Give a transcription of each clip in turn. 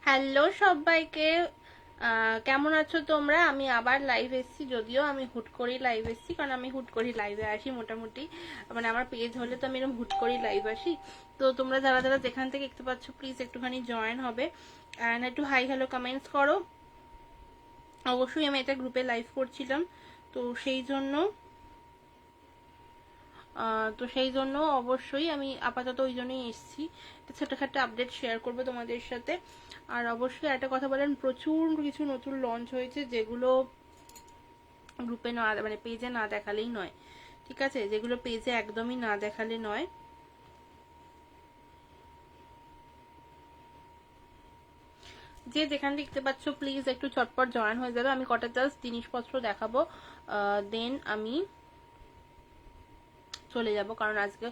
Hello সবাইকে, কেমন আছো তোমরা? আমি আবার লাইভ এসেছি, যদিও আমি হুট করেই লাইভ এসেছি, কারণ আমি হুট করেই লাইভে আসি মোটামুটি। মানে আমার পেজ হলে তো আমি এরকম হুট করেই লাইভ আসি। তো তোমরা যারা যারা যেখান থেকে দেখতে পাচ্ছ, প্লিজ একটুখানি জয়েন হবে অ্যান্ড একটু হাই হ্যালো কমেন্টস করো। অবশ্যই আমি একটা গ্রুপে লাইভ করছিলাম, তো সেই জন্য অবশ্যই আমি আপাতত ওই জন্যই এসেছি, ছোটখাটো আপডেট শেয়ার করবো তোমাদের সাথে। আর অবশ্যই একটা কথা বলেন, প্রচুর কিছু নতুন লঞ্চ হয়েছে যেগুলো গ্রুপে না, মানে পেজে না দেখালেই নয়। ঠিক আছে, যেগুলো পেজে একদমই না দেখালে নয়। যে যেখানে দেখতে পাচ্ছ প্লিজ একটু চটপট জয়েন হয়ে যাবে। আমি কটা জাস্ট জিনিসপত্র দেখাবো, দেন আমি চলে যাব, কারণ আজকে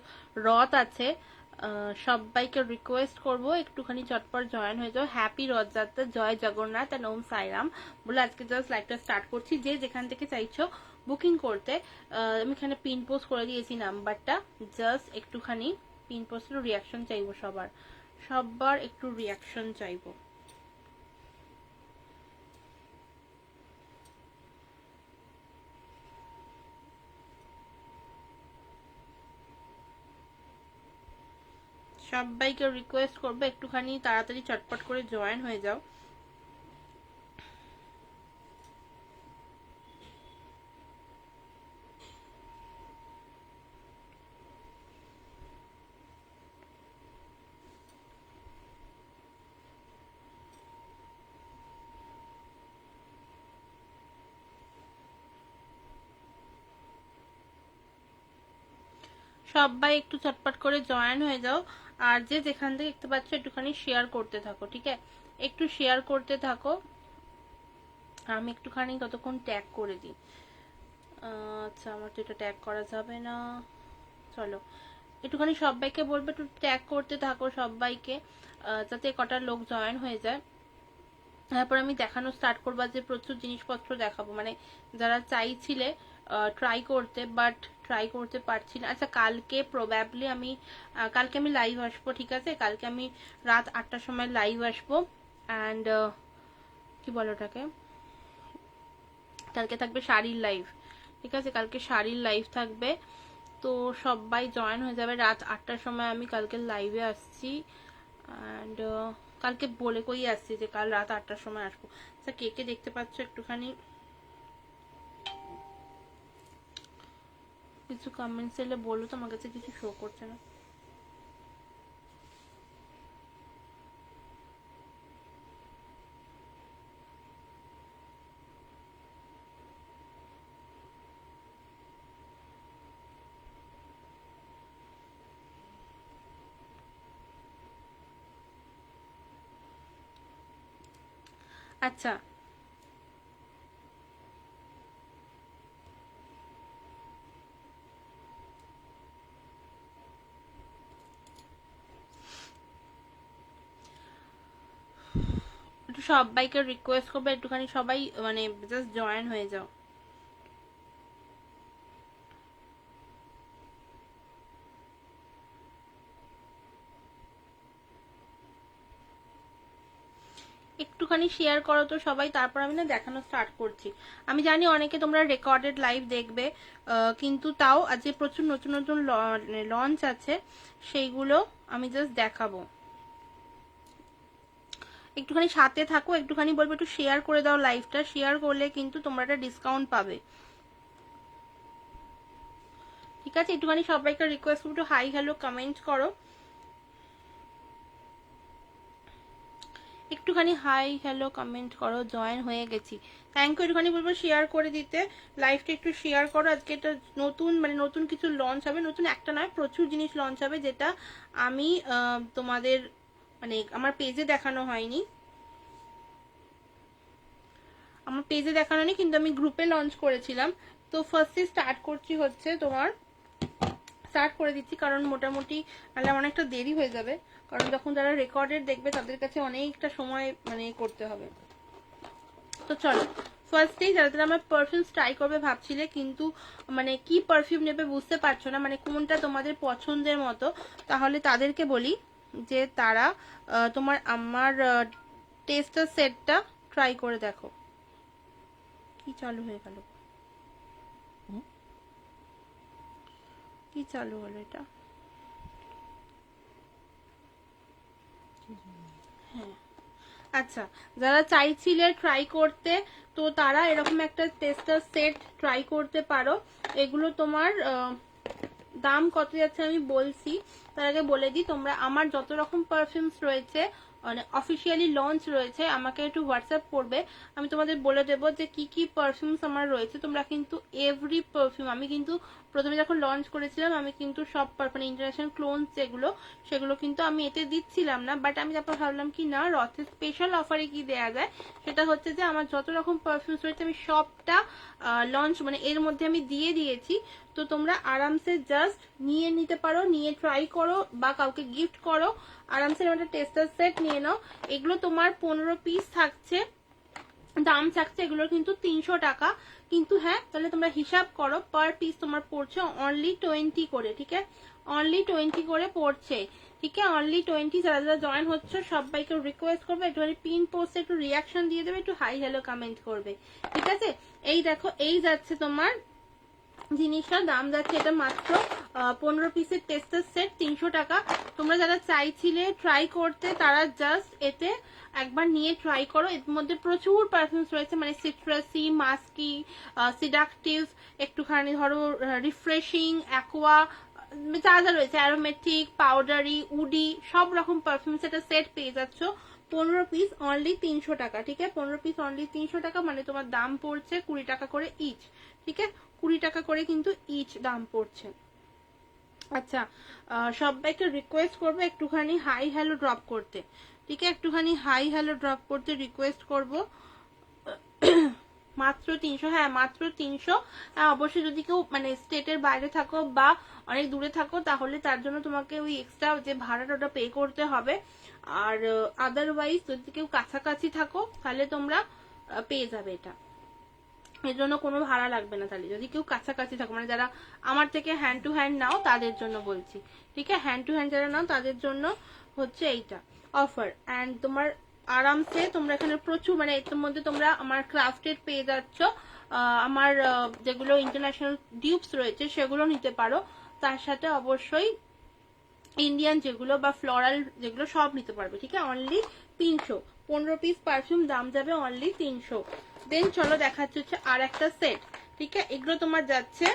রথ আছে। সবাইকে রিকোয়েস্ট করব একটুখানি চটপট জয়েন হয়ে যাও। হ্যাপি রথযাত্রা, জয় জগন্নাথ অ্যান্ড ওম সাইরাম বলে আজকে জাস্ট লাইভটা স্টার্ট করছি। যে যেখান থেকে চাইছো বুকিং করতে, আমি এখানে পিন পোস্ট করে দিয়েছি নাম্বারটা। জাস্ট একটুখানি পিন পোস্টের রিয়াকশন চাইবো, সবার একটু রিয়াকশন চাইবো। সবাইকে রিকোয়েস্ট করবো একটুখানি তাড়াতাড়ি চটপট করে জয়েন হয়ে যাও। সবাই একটু চটপট করে জয়েন হয়ে যাও। আর যে যেখান থেকে দেখতে পাচ্ছ একটুখানি শেয়ার করতে থাকো, ঠিক আছে? একটু শেয়ার করতে থাকো, আমি একটুখানি ততক্ষণ ট্যাগ করে দিই। আচ্ছা, আমার তো এটা ট্যাগ করা যাবে না। চলো একটুখানি সবাইকে বলবো একটু ট্যাগ করতে থাকো সবাইকে, যাতে কটা লোক জয়েন হয়ে যায়। তারপর আমি দেখানো স্টার্ট করবো, যে প্রচুর জিনিসপত্র দেখাবো, মানে যারা চাইছিলে ট্রাই করতে, বাট ট্রাই করতে পারছি না। আচ্ছা, কালকে প্রবাবলি আমি লাইভ আসবো, ঠিক আছে? কালকে আমি রাত 8টার সময় লাইভ আসবো অ্যান্ড কি বলো ওটাকে, কালকে থাকবে শাড়ির লাইভ, ঠিক আছে? কালকে শাড়ির লাইভ থাকবে, তো সবাই জয়েন হয়ে যাবে। রাত 8টার সময় আমি কালকে লাইভে আসছি অ্যান্ড কালকে বলে কই আসছি যে কাল রাত 8টার সময় আসবো। আচ্ছা, কে কে দেখতে পাচ্ছ একটুখানি কিছু কমেন্টস এলে বলো তো, আমার কাছে কিছু শো করছে না। আচ্ছা, একটু সবাইকে রিকোয়েস্ট করবে একটুখানি সবাই মানে জাস্ট জয়েন হয়ে যাও। একটুখানি শেয়ার করো তো সবাই, তারপর আমি না দেখানো স্টার্ট করছি। আমি জানি অনেকে তোমরা রেকর্ডেড লাইভ দেখবে, কিন্তু তাও আজ যে প্রচুর নতুন নতুন লঞ্চ আছে সেইগুলো আমি জাস্ট দেখাবো। একটুখানি সাথে থাকো, একটুখানি বলবো একটু শেয়ার করে দাও লাইভটা। শেয়ার করলে কিন্তু তোমরা একটা ডিসকাউন্ট পাবে, ঠিক আছে? একটুখানি সবাইকে রিকোয়েস্ট করবো একটু হাই হ্যালো কমেন্ট করো, একটুখানি হাই হ্যালো কমেন্ট করো। জয়েন হয়ে গেছি, থ্যাংক ইউ। একটুখানি বলবো শেয়ার করে দিতে, লাইভটা একটু শেয়ার করো। আজকে এটা নতুন, মানে নতুন কিছু লঞ্চ হবে, নতুন একটা নয় প্রচুর জিনিস লঞ্চ হবে, যেটা আমি তোমাদের মানে আমার পেজে দেখানো হয়নি, কিন্তু আমি গ্রুপে লঞ্চ করেছিলাম। তো ফার্স্টে স্টার্ট করছি হচ্ছে তোমার, স্টার্ট করে দিচ্ছি, কারণ মোটামুটি নাহলে অনেকটা দেরি হয়ে যাবে, কারণ যখন যারা রেকর্ডেড দেখবে তাদের কাছে অনেকটা সময় মানে করতে হবে। তো চলো, ফার্স্টেই যারা যারা আমার পারফিউম ট্রাই করবে ভাবছিলে, কিন্তু মানে কি পারফিউম নেবে বুঝতে পারছো না, মানে কোনটা তোমাদের পছন্দের মতো, তাহলে তাদেরকে বলি যে তারা তোমার আমার টেস্টার সেটটা ট্রাই করে দেখো। কি চালু হয়ে গেল, কি চালু হলো এটা? হ্যাঁ আচ্ছা, যারা চাইছিলে ট্রাই করতে, তো তারা এরকম একটা টেস্টার সেট ট্রাই করতে পারো। এগুলো তোমার দাম কত যাচ্ছে আমি বলছি, তার আগে বলে দিই, তোমরা আমার যত রকম পারফিউমস রয়েছে, মানে অফিসিয়ালি লঞ্চ রয়েছে, আমাকে একটু হোয়াটসঅ্যাপ করবে, আমি তোমাদের বলে দেবো যে কি কি পারফিউমস আমার রয়েছে। তোমরা কিন্তু এভরি পারফিউম, আমি কিন্তু প্রথমে যখন লঞ্চ করেছিলাম আমি কিন্তু সব মানে ইন্টারন্যাশনাল ক্লোনস যেগুলো, সেগুলো কিন্তু আমি এতে দিচ্ছিলাম না, বাট আমি তারপর ভাবলাম কি না, রথের স্পেশাল অফারে কি দেয়া যায়, সেটা হচ্ছে যে আমার যত রকম পারফিউমস রয়েছে আমি সবটা লঞ্চ মানে এর মধ্যে আমি দিয়ে দিয়েছি। তো তোমরা আরামসে জাস্ট নিয়ে নিতে পারো, নিয়ে ট্রাই করো বা কাউকে গিফট করো, আরামসে একটা টেস্টার সেট নিয়ে নাও। এগুলো তোমার 15 পিস থাকছে, দাম থাকছে এগুলোর কিন্তু 300 টাকা। কিন্তু হ্যাঁ, তাহলে তোমরা হিসাব করো, পার পিস তোমার পড়ছে অনলি 20 করে, ঠিক আছে? অনলি 20 করে পড়ছে, ঠিক আছে? অনলি 20। যারা যারা জয়েন হচ্ছে সবাইকে রিকোয়েস্ট করবে একটুখানি পিন পোস্টে একটু রিয়াকশন দিয়ে দেবে, একটু হাই হ্যালো কমেন্ট করবে, ঠিক আছে? এই দেখো, এই যাচ্ছে তোমার জিনিসটার দাম যাচ্ছে, এটা মাত্র 15 পিসের টেস্টার সেট, 300 টাকা। তোমরা যারা চাইছিলে ট্রাই করতে, তারা জাস্ট এতে একবার নিয়ে ট্রাই করো। এর মধ্যে প্রচুর পারফিউমস রয়েছে, মানে সিট্রাসি, মাস্কি, সিডাকটিভ, একটুখানি ধরো রিফ্রেশিং, অ্যাকোয়া, যা যা রয়েছে, অ্যারোমেটিক, পাউডারি, উডি, সব রকম পারফিউমস একটা সেট পেয়ে যাচ্ছ। 15 পিস অনলি 300 টাকা, ঠিক আছে? 15 পিস অনলি 300 টাকা, মানে তোমার দাম পড়ছে 20 টাকা করে ইচ, ঠিক আছে? 20 টাকা করে কিন্তু ইচ দাম পড়ছে। আচ্ছা, সবাইকে রিকোয়েস্ট করবো একটুখানি হাই হ্যালো ড্রপ করতে, ঠিক আছে? একটুখানি হাই হ্যালো ড্রপ করতে রিকোয়েস্ট করব। মাত্র 300, হ্যাঁ মাত্র 300। অবশ্যই যদি কেউ মানে স্টেটের বাইরে থাকো বা অনেক দূরে থাকো, তাহলে তার জন্য তোমাকে ওই এক্সট্রা যে ভাড়াটা ওটা পে করতে হবে। আর আদারওয়াইজ যদি কেউ কাছাকাছি থাকো, তাহলে তোমরা পেয়ে যাবে এটা, এর জন্য কোনো ভাড়া লাগবে না। তাহলে যদি কেউ কাছাকাছি থাকো, মানে যারা আমার থেকে হ্যান্ড টু হ্যান্ড নাও তাদের জন্য বলছি, ঠিক আছে? হ্যান্ড টু হ্যান্ড যারা নাও তাদের জন্য হচ্ছে এইটা অফার। অ্যান্ড তোমার আরামসে তোমরা এখানে প্রচুর, মানে এর মধ্যে তোমরা আমার ক্রাফটেড পেয়ে যাচ্ছ, আমার যেগুলো ইন্টারন্যাশনাল ডিউপস রয়েছে সেগুলো নিতে পারো, তার সাথে অবশ্যই ইন্ডিয়ান যেগুলো বা ফ্লোরাল যেগুলো সব নিতে পারবে, ঠিক আছে? অনলি 300, 15 পিস পারফিউম, দাম যাবে অনলি 300। দেন চলো দেখাচ্ছি হচ্ছে আর একটা সেট, ঠিক আছে? এগুলো তোমার যাচ্ছে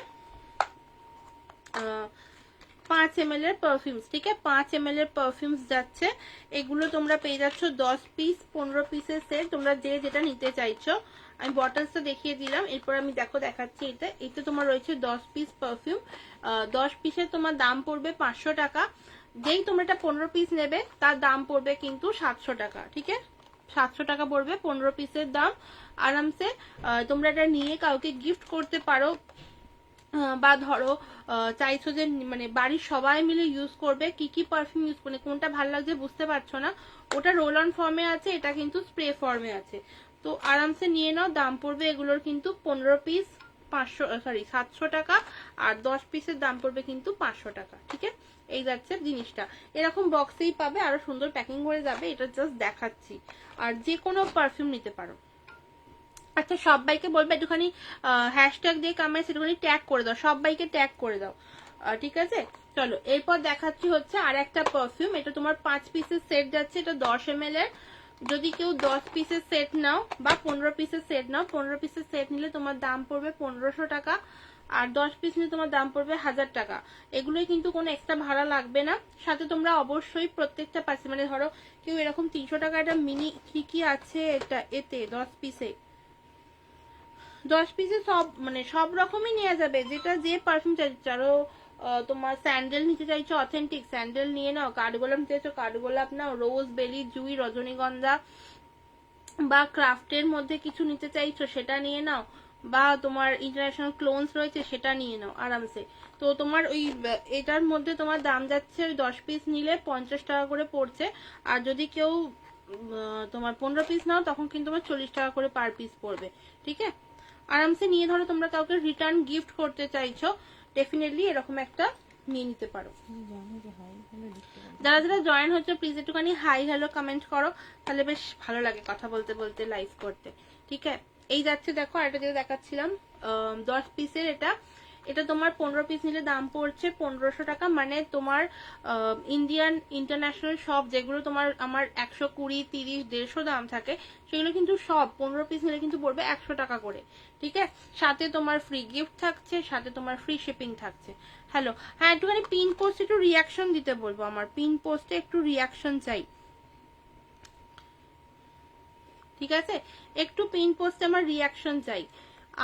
5 ml এর পারফিউমস, ঠিক আছে? 5 ml এর পারফিউমস যাচ্ছে, এগুলো তোমরা পেয়ে যাচ্ছ 10 পিস, 15 পিসের সেট, তোমরা যে যেটা নিতে চাইছো। আমি বটলসটা দেখিয়ে দিলাম, এরপর আমি দেখাচ্ছি এটা। এতে তোমার রয়েছে 10 পিস পারফিউম, 10 পিসের তোমার দাম পড়বে 500 টাকা। যেই তোমরা এটা 15 পিস নেবে তার দাম পড়বে কিন্তু 700 টাকা, ঠিক আছে? 700 টাকা পড়বে 15 পিসের দাম। আরামসে তোমরা এটা নিয়ে কাউকে গিফট করতে পারো, বা ধরো চাইছো যে মানে বাড়ির সবাই মিলে ইউজ করবে, কি কি পারফিউম ইউজ করবে, কোনটা ভালো লাগছে বুঝতে পারছো না, ওটা রোল অন ফর্মে আছে, এটা কিন্তু স্প্রে ফর্মে আছে। তো আরামসে নিয়ে নাও, দাম পড়বে এগুলোর কিন্তু 15 পিস 700 টাকা, আর 10 পিসের দাম পড়বে কিন্তু 500 টাকা, ঠিক আছে? এই যাচ্ছে জিনিসটা, এরকম বক্সেই পাবে, আরো সুন্দর প্যাকিং করে যাবে, এটা জাস্ট দেখাচ্ছি। আর যে কোনো পারফিউম নিতে পারো। আচ্ছা, সবাইকে বলবে একটুখানি হ্যাশট্যাগ দিয়ে কমেন্টস একটুখানি ট্যাগ করে দাও, সবাইকে ট্যাগ করে দাও, ঠিক আছে? চলো এরপর দেখাচ্ছি হচ্ছে আর একটা পারফিউম, এটা তোমার 5 পিসের সেট যাচ্ছে, এটা 10 ml এর। যদি কেউ 10 পিসের সেট নাও বা 15 পিসের সেট নাও, 15 পিসের সেট নিলে তোমার দাম পড়বে 1500 টাকা, আর 10 পিস নিলে তোমার দাম পড়বে 1000 টাকা। এগুলোই কিন্তু কোনো এক্সট্রা ভাড়া লাগবে না। সাথে তোমরা অবশ্যই প্রত্যেকটা পাশে, মানে ধরো কেউ এরকম 300 টাকা একটা মিনি কি কি আছে এটা, এতে 10 পিসে 10 পিসে সব মানে সব রকমই নেওয়া যাবে, যেটা যে পারফিউম চাইছো। তোমার স্যান্ডেল নিতে চাইছো, অথেন্টিক স্যান্ডেল নিয়ে নাও, কাঠগোলাপ নিতে চাইছো কাঠগোলাপ নাও, রোজ, বেলি, জুই, রজনীগন্ধা, বা ক্রাফটের মধ্যে কিছু নিতে চাইছো সেটা নিয়ে নাও, বা তোমার ইন্টারন্যাশনাল ক্লোনস রয়েছে সেটা নিয়ে নাও আরামসে। তো তোমার ওই এটার মধ্যে তোমার দাম যাচ্ছে ওই 10 পিস নিলে 50 টাকা করে পড়ছে, আর যদি কেউ তোমার 15 পিস নাও তখন কিন্তু তোমার 40 টাকা করে পার পিস পড়বে, ঠিক আছে? আরামসে নিয়ে ধরো তোমরা কাউকে রিটার্ন গিফট করতে চাইছো, ডেফিনেটলি এরকম একটা নিয়ে নিতে পারো। যারা যারা জয়েন হচ্ছে প্লিজ একটুখানি হাই হ্যালো কমেন্ট করো, তাহলে বেশ ভালো লাগে কথা বলতে বলতে লাইভ করতে। ঠিক আছে, এই যাচ্ছে দেখো, আরেকটা যেটা দেখাচ্ছিলাম 10 পিসের, এটা এটা তোমার 15 পিস নিলে দাম পড়ছে 1500 টাকা। মানে তোমার ইন্ডিয়ান ইন্টারন্যাশনাল সব যেগুলো তোমার আমার 120, 30, 150 দাম থাকে, সেগুলো কিন্তু সব 15 পিস নিলে কিন্তু পড়বে 100 টাকা করে। ঠিক আছে, সাথে তোমার ফ্রি গিফট থাকছে, সাথে তোমার ফ্রি শিপিং থাকছে। হ্যালো, হ্যাঁ একটুখানি পিন পোস্ট একটু রিয়াকশন দিতে বলবো, আমার পিন পোস্টে একটু রিয়াকশন চাই। ঠিক আছে, একটু পিন পোস্টে আমার রিয়াকশন চাই,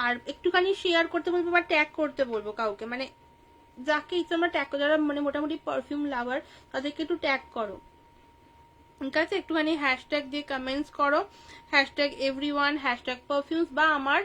আর একটুখানি শেয়ার করতে বলবো বা ট্যাগ করতে বলবো কাউকে, মানে যাকে ইচ্ছে আমরা ট্যাগ, যারা মানে মোটামুটি পারফিউম লাভার তাদেরকে একটু ট্যাগ করো। ঠিক আছে, একটুখানি হ্যাশট্যাগ দিয়ে কমেন্টস করো, হ্যাশট্যাগ এভরিওয়ান, হ্যাশট্যাগ পারফিউমস, বা আমার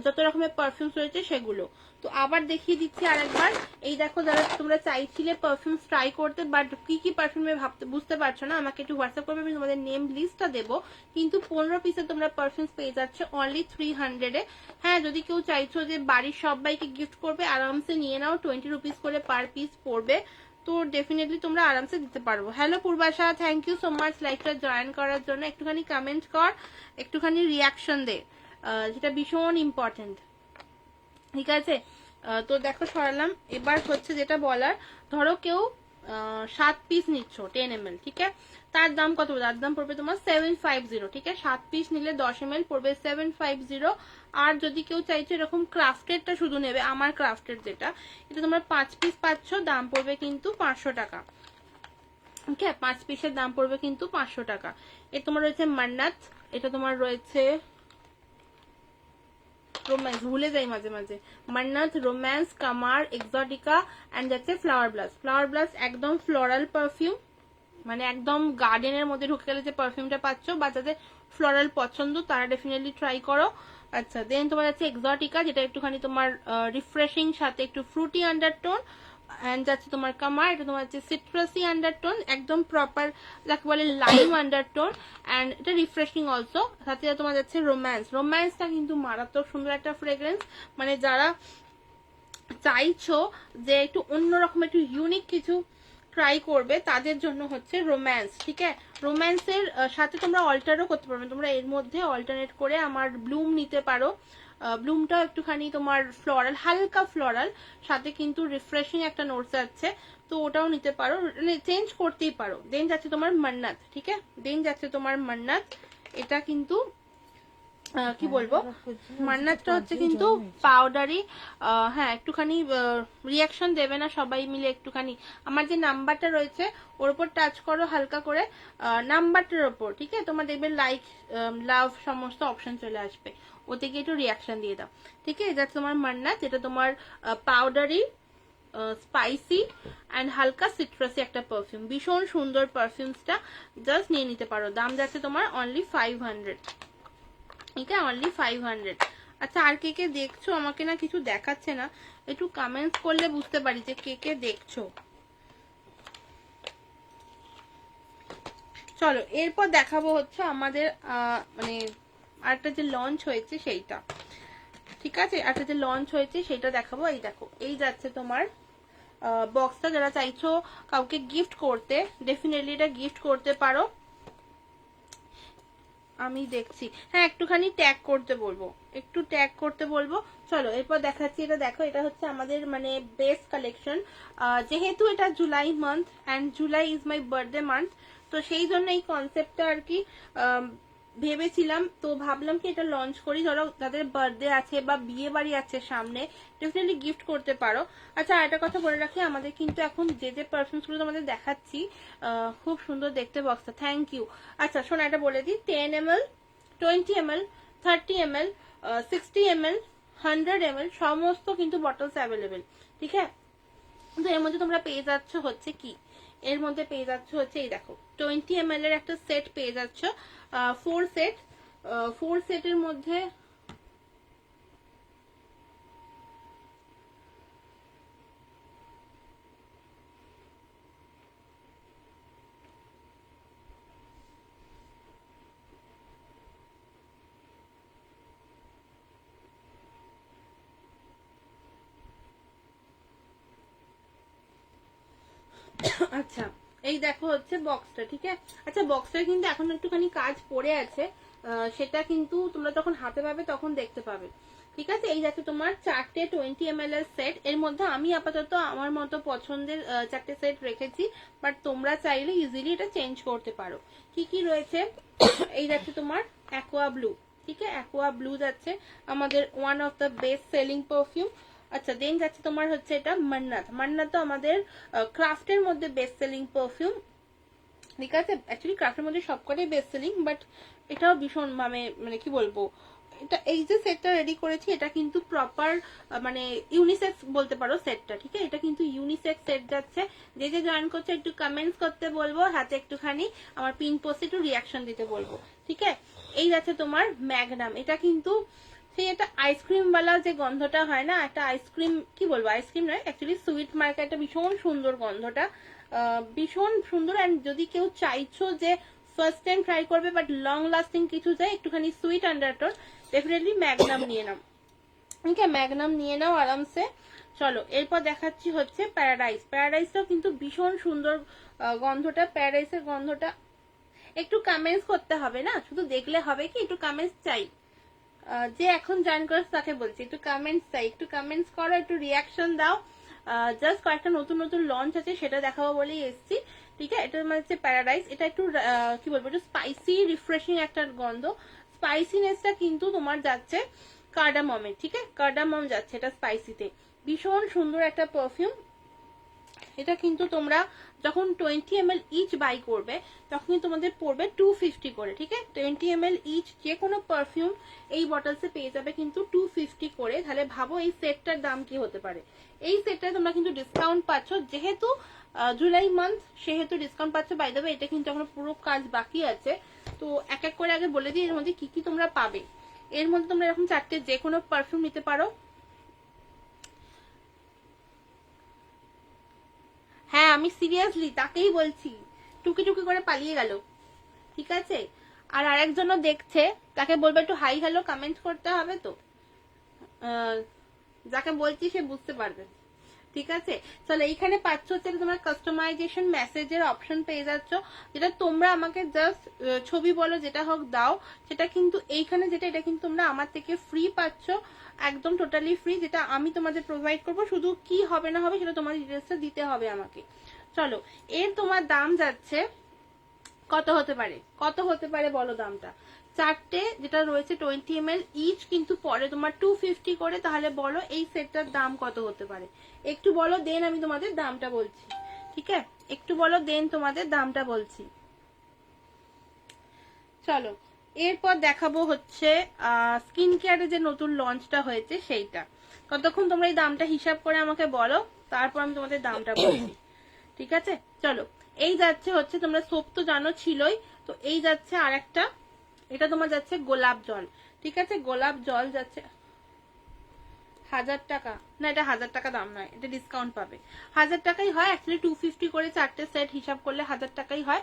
যত রকমের পারফিউমস রয়েছে সেগুলো। তো আবার দেখিয়ে দিচ্ছি আরেকবার, এই দেখো যারা তোমরা চাইছিলে পারফিউমস ট্রাই করতে, বাট কি কি পারফিউমে ভাবতে বুঝতে পারছো না, আমাকে একটু হোয়াটসঅ্যাপ করবে, আমি তোমাদের নেম লিস্টটা দেবো। কিন্তু 15 পিসে তোমরা পারফিউমস পেয়ে যাচ্ছ অনলি 300-এ। হ্যাঁ, যদি কেউ চাইছো যে বাড়ির সবাইকে গিফট করবে, আরামসে নিয়ে নাও, 20 রুপিস করে পার পিস পড়বে, তো ডেফিনেটলি তোমরা আরামসে দিতে পারবো। Hello Purbasha, thank you so much লাইভটা জয়েন করার জন্য। একটুখানি কমেন্ট কর, একটুখানি রিয়াকশন দে, যেটা ভীষণ ইম্পর্টেন্ট। ঠিক আছে, তো দেখো সরালাম। এবার হচ্ছে যেটা বলার, ধরো কেউ 7 পিস নিচ্ছ 10 ml, ঠিক আছে, তার দাম কত? তার দাম পড়বে তোমার 750। ঠিক আছে, 7 পিস নিলে 10 ml পড়বে 750। আর যদি কেউ চাইছো এরকম ক্রাফটেডটা শুধু নেবে, আমার ক্রাফটেড যেটা, এটা তোমরা 5 পিস পাচ্ছ, দাম পড়বে কিন্তু 500 টাকা। ওকে, 5 পিসের দাম পড়বে কিন্তু 500 টাকা। এ তোমার রয়েছে মান্নাত, এটা তোমার রয়েছে রোম্যান্স, ভুলে যাই মাঝে মাঝে, মান্নাত, রোম্যান্স, কামার, এক্সোটিকা অ্যান্ড যাচ্ছে ফ্লাওয়ার ব্লাস্ট। ফ্লাওয়ার ব্লাস্ট একদম ফ্লোরাল পারফিউম, মানে একদম গার্ডেনের মধ্যে ঢুকে গেলে যে পারফিউমটা পাচ্ছ, বা যাদের ফ্লোরাল পছন্দ তারা ডেফিনেটলি ট্রাই করো। আচ্ছা, দেন তোমার আছে এক্সোটিকা, যেটা একটুখানি তোমার রিফ্রেশিং, সাথে একটু ফ্রুটি আন্ডারটোন। অ্যান্ড যাচ্ছে তোমার কামার, এটা তোমার হচ্ছে সিট্রাসি আন্ডারটোন, একদম প্রপার যাকে বলে লাইম আন্ডারটোন, অ্যান্ড এটা রিফ্রেশিং অলসো। সাথে তোমার যাচ্ছে রোম্যান্স। রোম্যান্সটা কিন্তু মারাত্মক সুন্দর একটা ফ্রেগ্রেন্স, মানে যারা চাইছো যে একটু অন্যরকম একটু ইউনিক কিছু ট্রাই করবে তাদের জন্য হচ্ছে রোম্যান্স। ঠিক আছে, রোম্যান্সের সাথে তোমরা অল্টারও করতে পারবে, তোমরা এর মধ্যে অল্টারনেট করে আমার ব্লুম নিতে পারো। ব্লুমটাও একটুখানি তোমার ফ্লোরাল, হালকা ফ্লোরাল, সাথে কিন্তু রিফ্রেশিং একটা নোটস আছে, তো ওটাও নিতে পারো, মানে চেঞ্জ করতেই পারো। দেন যাচ্ছে তোমার মান্নাত। ঠিক আছে, দেন যাচ্ছে তোমার মান্নাত, এটা কিন্তু কি বলবো, মান্নাতটা হচ্ছে কিন্তু পাউডারি। হ্যাঁ, একটুখানি রিয়াকশন দেবে না সবাই মিলে, একটুখানি আমার যে নাম্বারটা রয়েছে ওর উপর টাচ করো হালকা করে, নাম্বারটার ওপর। ঠিক আছে, তোমার দেখবে লাইক, লাভ সমস্ত অপশন চলে আসবে, ওতে গিয়ে একটু রিয়াকশন দিয়ে দাও। ঠিক আছে, এটা তোমার মান্নাত, যেটা তোমার পাউডারি, স্পাইসি অ্যান্ড হালকা সিট্রাসি একটা পারফিউম, ভীষণ সুন্দর পারফিউমসটা, জাস্ট নিয়ে নিতে পারো। দাম যাচ্ছে তোমার অনলি 500। ঠিক আছে, অনলি 500। আচ্ছা, আর কে কে দেখছো? আমাকে না কিছু দেখাচ্ছে না, একটু কমেন্টস করলে বুঝতে পারি যে কে কে দেখছো। চলো, এরপর দেখাবো হচ্ছে আমাদের মানে আরেকটা যে লঞ্চ হয়েছে সেইটা। ঠিক আছে, একটা যে লঞ্চ হয়েছে সেটা দেখাবো। এই দেখো, এই যাচ্ছে তোমার বক্সটা, যারা চাইছো কাউকে গিফট করতে ডেফিনেটলি এটা গিফট করতে পারো। আমি দেখছি, হ্যাঁ একটুখানি ট্যাগ করতে বলবো, একটু ট্যাগ করতে বলবো। চলো এরপর দেখাচ্ছি, এটা দেখো, এটা হচ্ছে আমাদের মানে বেস্ট কালেকশন। যেহেতু এটা July month and July is my birthday month, তো সেই জন্য এই কনসেপ্টটা আর কি ভেবেছিলাম, তো ভাবলাম কি এটা লঞ্চ করি। ধরো যাদের বার্থডে আছে বা বিয়ে বাড়ি আছে সামনে, ডেফিনেটলি গিফট করতে পারো। আচ্ছা, একটা কথা বলে রাখি, আমাদের কিন্তু এখন যে যে পারফিউমস গুলো তোমাদের দেখাচ্ছি, খুব সুন্দর দেখতে বক্সটা, থ্যাংক ইউ। আচ্ছা শোনো, এটা বলে দিই, 10 ml, 20 ml, 30 ml, 60 ml, 100 ml সমস্ত কিন্তু বটলস অ্যাভেলেবেল। ঠিক আছে, তো এর মধ্যে তোমরা পেয়ে যাচ্ছ হচ্ছে কি, এর মধ্যে পেয়ে যাচ্ছ হচ্ছে এই দেখো 20 ml এর একটা সেট পেয়ে যাচ্ছ, 4 সেট, 4 সেটের মধ্যে আচ্ছা এই দেখো হচ্ছে বক্সটা, ঠিক আছে। আচ্ছা বক্সটার কিন্তু এখন একটুখানি কাজ পড়ে আছে, সেটা কিন্তু তোমরা যখন হাতে পাবে তখন দেখতে পাবে, ঠিক আছে। এই যাচ্ছে তোমার 4টে 20 ml এর সেট। এর মধ্যে আমি আপাতত আমার মতো পছন্দের 4টে সেট রেখেছি, বাট তোমরা চাইলে ইজিলি এটা চেঞ্জ করতে পারো। কি কি রয়েছে, এই যাচ্ছে তোমার অ্যাকোয়া ব্লু, ঠিক আছে। অ্যাকোয়া ব্লু যাচ্ছে আমাদের one of the best selling perfume. আচ্ছা দেন যাচ্ছে তোমার হচ্ছে এটা মান্নাত। মান্নাত তো আমাদের ক্রাফটের মধ্যে বেস্ট সেলিং পারফিউম, ঠিক আছে। অ্যাকচুয়ালি ক্রাফটের মধ্যে সবকটাই বেস্ট সেলিং, বাট এটাও ভীষণ মানে কি বলবো, এটা এই যে সেটটা রেডি করেছি এটা কিন্তু প্রপার মানে ইউনিসেক্স বলতে পারো সেটটা, ঠিক আছে। এটা কিন্তু ইউনিসেক্স সেট যাচ্ছে। যে যে জয়েন করছে একটু কমেন্টস করতে বলবো, হাতে একটুখানি আমার পিন পোস্টে একটু রিয়াকশন দিতে বলবো, ঠিক আছে। এই যাচ্ছে তোমার ম্যাগনাম। এটা কিন্তু সেই একটা আইসক্রিম ওয়ালা যে গন্ধটা হয় না, একটা আইসক্রিম, কি বলবো আইসক্রিম নয় অ্যাকচুয়ালি সুইট মার্কা, একটা ভীষণ সুন্দর গন্ধটা, ভীষণ সুন্দর। অ্যান্ড যদি কেউ চাইছো যে ফার্স্ট টাইম ট্রাই করবে বাট লং লাস্টিং কিছু চাই, একটুখানি সুইট আন্ডারটোন, ডেফিনেটলি ম্যাগনাম নিয়ে নাও, ঠিক আছে। ম্যাগনাম নিয়ে নাও আরামসে। চলো এরপর দেখাচ্ছি হচ্ছে প্যারাডাইস। প্যারাডাইসটাও কিন্তু ভীষণ সুন্দর গন্ধটা, প্যারাডাইসের গন্ধটা। একটু কমেন্টস করতে হবে না, শুধু দেখলে হবে কি, একটু কমেন্টস চাই। যে এখন জয়েন করেছে তাকে বলছি একটু কমেন্টস চাই, একটু কমেন্টস করো, একটু রিয়াকশন দাও। জাস্ট কয়েকটা নতুন নতুন লঞ্চ আছে সেটা দেখাবো বলেই এসছি, ঠিক আছে। এটা মানে হচ্ছে প্যারাডাইস। এটা একটু কি বলবো, একটু স্পাইসি রিফ্রেশিং একটা গন্ধ। স্পাইসিনেসটা কিন্তু তোমার যাচ্ছে কার্ডামমে, ঠিক আছে। কার্ডামম যাচ্ছে এটা স্পাইসিতে, ভীষণ সুন্দর একটা পারফিউম। এটা কিন্তু তোমরা যখন 20 ml ইচ বাই করবে তখন কিন্তু তোমাদের পড়বে 250 করে, ঠিক আছে। 20 ml ইচ যে কোনো পারফিউম এই বটলসে পেয়ে যাবে কিন্তু 250 করে। তাহলে ভাবো এই সেটটার দাম কি হতে পারে। এই সেটটায় তোমরা কিন্তু ডিসকাউন্ট পাচ্ছ, যেহেতু জুলাই মান্থ সেহেতু ডিসকাউন্ট পাচ্ছ। বাই দ্য ওয়ে এটা কিন্তু এখন পুরো কাজ বাকি আছে, তো এক এক করে আগে বলে দিই এর মধ্যে কি কি তোমরা পাবে। এর মধ্যে তোমরা এরকম 4টে যে কোনো পারফিউম নিতে পারো। হ্যাঁ আমি সিরিয়াসলি তাকেই বলছি, টুকি টুকি করে পালিয়ে গেল, ঠিক আছে। আর আরেকজনও দেখছে, তাকে বলবে একটু হাই হ্যালো কমেন্ট করতে হবে, তো যাকে বলছি সে বুঝতে পারবে, ঠিক আছে। চলো এইখানে পাচ্ছ হচ্ছে তোমরা কাস্টমাইজেশন মেসেজের অপশন পেয়ে যাচ্ছ, যেটা তোমরা আমাকে জাস্ট ছবি বলো যেটা হোক দাও, সেটা কিন্তু এইখানে যেটা এটা কিন্তু তোমরা আমার থেকে ফ্রি পাচ্ছ, একদম টোটালি ফ্রি, যেটা আমি তোমাদের প্রোভাইড করবো। শুধু কি হবে না হবে সেটা তোমার ডিটেলসটা দিতে হবে আমাকে। চলো এর তোমার দাম যাচ্ছে কত হতে পারে, কত হতে পারে বলো দামটা। 4টে যেটা রয়েছে 20 ml ইচ কিন্তু পরে তোমার 250 করে, তাহলে বলো এই সেটটার দাম কত হতে পারে। একটু বলো দেন আমি তোমাদের দামটা বলছি, ঠিক আছে। একটু বলো দেন তোমাদের দামটা বলছি। চলো এরপর দেখাবো হচ্ছে স্কিন কেয়ারের যে নতুন লঞ্চটা হয়েছে সেইটা। কতক্ষণ তোমরা এই দামটা হিসাব করে আমাকে বলো, তারপর আমি তোমাদের দামটা বলছি, ঠিক আছে। চলো এই যাচ্ছে হচ্ছে, তোমরা সোপ তো জানো ছিলই, তো এই যাচ্ছে আর একটা, এটা তোমার যাচ্ছে গোলাপ জল, ঠিক আছে। গোলাপ জল যাচ্ছে 1000 টাকা, না এটা 1000 টাকা দাম নয়, এটা ডিসকাউন্ট পাবে। 1000 টাকাই হয় অ্যাকচুয়ালি, 250 করে 4টে সেট হিসাব করলে 1000 টাকাই হয়,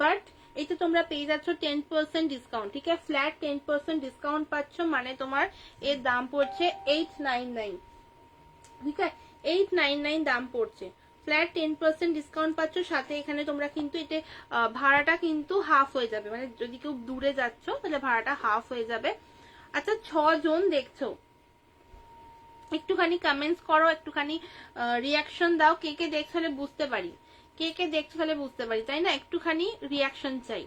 বাট এইটা তোমরা পেয়ে যাচ্ছ 10% ডিসকাউন্ট, ঠিক আছে। ফ্ল্যাট 10% ডিসকাউন্ট পাচ্ছ, মানে তোমার এর দাম পড়ছে 899, ঠিক আছে। 899 দাম পড়ছে, ফ্ল্যাট 10% ডিসকাউন্ট পাচ্ছ। সাথে এখানে তোমরা কিন্তু এটা ভাড়াটা কিন্তু হাফ হয়ে যাবে, মানে যদি কেউ দূরে যাচ্ছ তাহলে ভাড়াটা হাফ হয়ে যাবে। আচ্ছা 6 জন দেখছো, একটুখানি কমেন্টস করো, একটুখানি রিয়াকশন দাও, কে কে দেখছো তাহলে বুঝতে পারি, কে কে দেখছো তাহলে বুঝতে পারি, তাই না। একটুখানি রিয়াকশন চাই,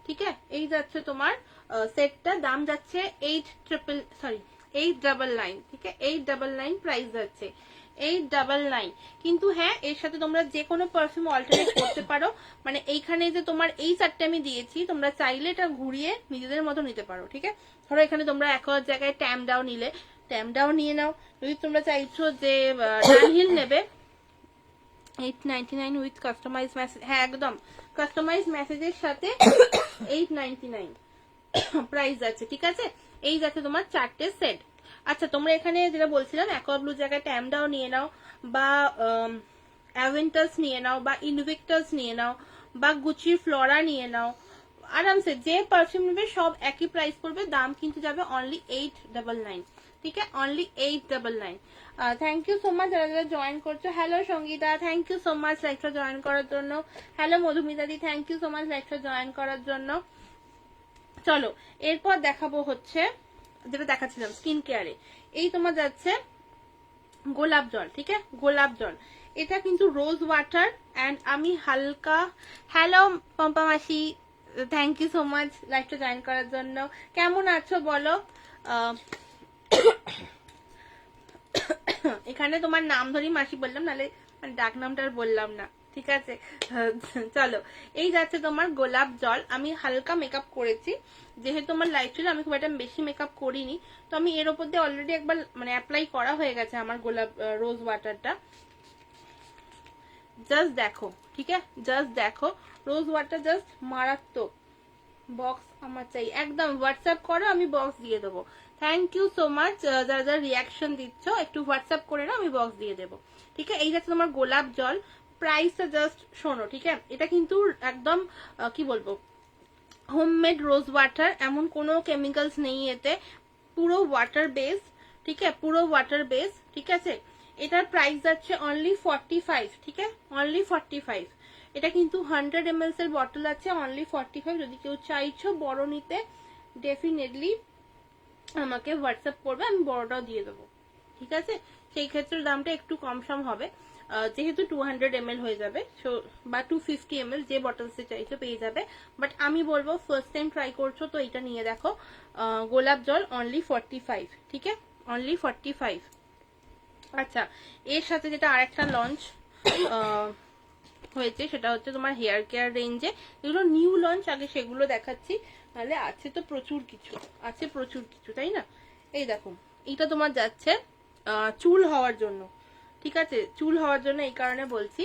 ঠিক আছে। এই যাচ্ছে তোমার সেটটা দাম যাচ্ছে 899, ঠিক আছে। 899 প্রাইস যাচ্ছে 899, কিন্তু হ্যাঁ এর সাথে তোমরা যে কোনো পারফিউম অল্টারনেট করতে পারো। মানে এইখানে যে তোমার এই 4টে আমি দিয়েছি, তোমরা চাইলে এটা ঘুরিয়ে নিজেদের মতো নিতে পারো, ঠিক আছে। ধরো এখানে তোমরা এক জায়গায় ট্যামডাও নিলে, ট্যামডাও নিয়ে নাও। যদি তোমরা চাইছো যে ডানহিল নেবে, 899 উইথ কাস্টমাইজ মেসেজ, হ্যাঁ একদম কাস্টমাইজ মেসেজের সাথে 899 প্রাইস আছে, ঠিক আছে। এই যাচ্ছে তোমার 4টে সেট। আচ্ছা তোমরা এখানে যেটা বলছিলাম অ্যাকোয়া ব্লু জায়গায় ট্যামডাও নিয়ে নাও, বা অ্যাভেন্টাস নিয়ে নাও, বা ইনভিক্টাস নিয়ে নাও, বা গুচি ফ্লোরা নিয়ে নাও, আরামসে যে পারফিউম নেবে সব একই প্রাইস পড়বে, দাম কিন্তু যাবে অনলি 899। ঠিক আছে, only 899। Thank you so much যারা যারা জয়েন করছো। Hello Sangeeta, thank you so much লাইভটা জয়েন করার জন্য। হ্যালো মধুমিতাদি, থ্যাংক ইউ সো মাচ লাইভটা জয়েন করার জন্য। চলো এরপর দেখাবো হচ্ছে যেটা দেখাচ্ছিলাম স্কিন কেয়ারে, এই তোমার যাচ্ছে গোলাপ জল। ঠিক আছে, গোলাপ জল, এটা কিন্তু রোজ ওয়াটার অ্যান্ড আমি হালকা। হ্যালো পম্পা মাসি, থ্যাংক ইউ সো মাচ লাইভটা জয়েন করার জন্য। কেমন আছো বলো? এখানে তোমার নাম ধরি মাসি বললাম, নাহলে ডাক নামটা আর বললাম না। ঠিক আছে, চলো এই যাচ্ছে তোমার গোলাপ জল। আমি হালকা মেকআপ করেছি, যেহেতু আমার লাইফ ছিল আমি খুব একটা বেশি মেকআপ করিনি, তো আমি এর ওপর দিয়ে অলরেডি একবার মানে অ্যাপ্লাই করা হয়ে গেছে আমার গোলাপ রোজ ওয়াটারটা। জাস্ট দেখো, ঠিক আছে, জাস্ট দেখো রোজ ওয়াটার জাস্ট মারাত্মক। বক্স আমার চাই, একদম হোয়াটসঅ্যাপ করো, আমি বক্স দিয়ে দেবো। থ্যাংক ইউ সো মাচ যারা যারা রিয়াকশন দিচ্ছ, একটু হোয়াটসঅ্যাপ করে নাও, আমি বক্স দিয়ে দেবো। ঠিক আছে, এই যাচ্ছে তোমার গোলাপ জল। প্রাইসটা জাস্ট শোনো, ঠিক আছে, এটা কিন্তু একদম কি বলবো হোমমেড রোজ ওয়াটার, এমন কোনো কেমিক্যালস নেই এতে, পুরো ওয়াটার বেস। ঠিক আছে, পুরো ওয়াটার বেস। ঠিক আছে, এটার প্রাইস যাচ্ছে অনলি 45। ঠিক আছে, অনলি 45। এটা কিন্তু 100 ml এর বটল আছে, অনলি 45। যদি কেউ চাইছো বড় নিতে, ডেফিনেটলি আমাকে হোয়াটসঅ্যাপ করবে, আমি বড়টাও দিয়ে দেবো। ঠিক আছে, সেই ক্ষেত্রে দামটা একটু কম সম হবে, যেহেতু 200 ml হয়ে যাবে, বা 250 ml, যে বটলসে চাইছো পেয়ে যাবে। বাট আমি বলবো ফার্স্ট টাইম ট্রাই করছো তো এটা নিয়ে দেখো। গোলাপ জল অনলি 45। ঠিক আছে, অনলি 45। আচ্ছা, এর সাথে যেটা আরেকটা লঞ্চ হয়েছে সেটা হচ্ছে তোমার হেয়ার কেয়ার রেঞ্জে, এগুলো নিউ লঞ্চ, আগে সেগুলো দেখাচ্ছি, নাহলে আছে তো প্রচুর কিছু, আছে প্রচুর কিছু, তাই না? এই দেখো, এটা তোমার যাচ্ছে চুল হওয়ার জন্য। ঠিক আছে, চুল হওয়ার জন্য এই কারণে বলছি,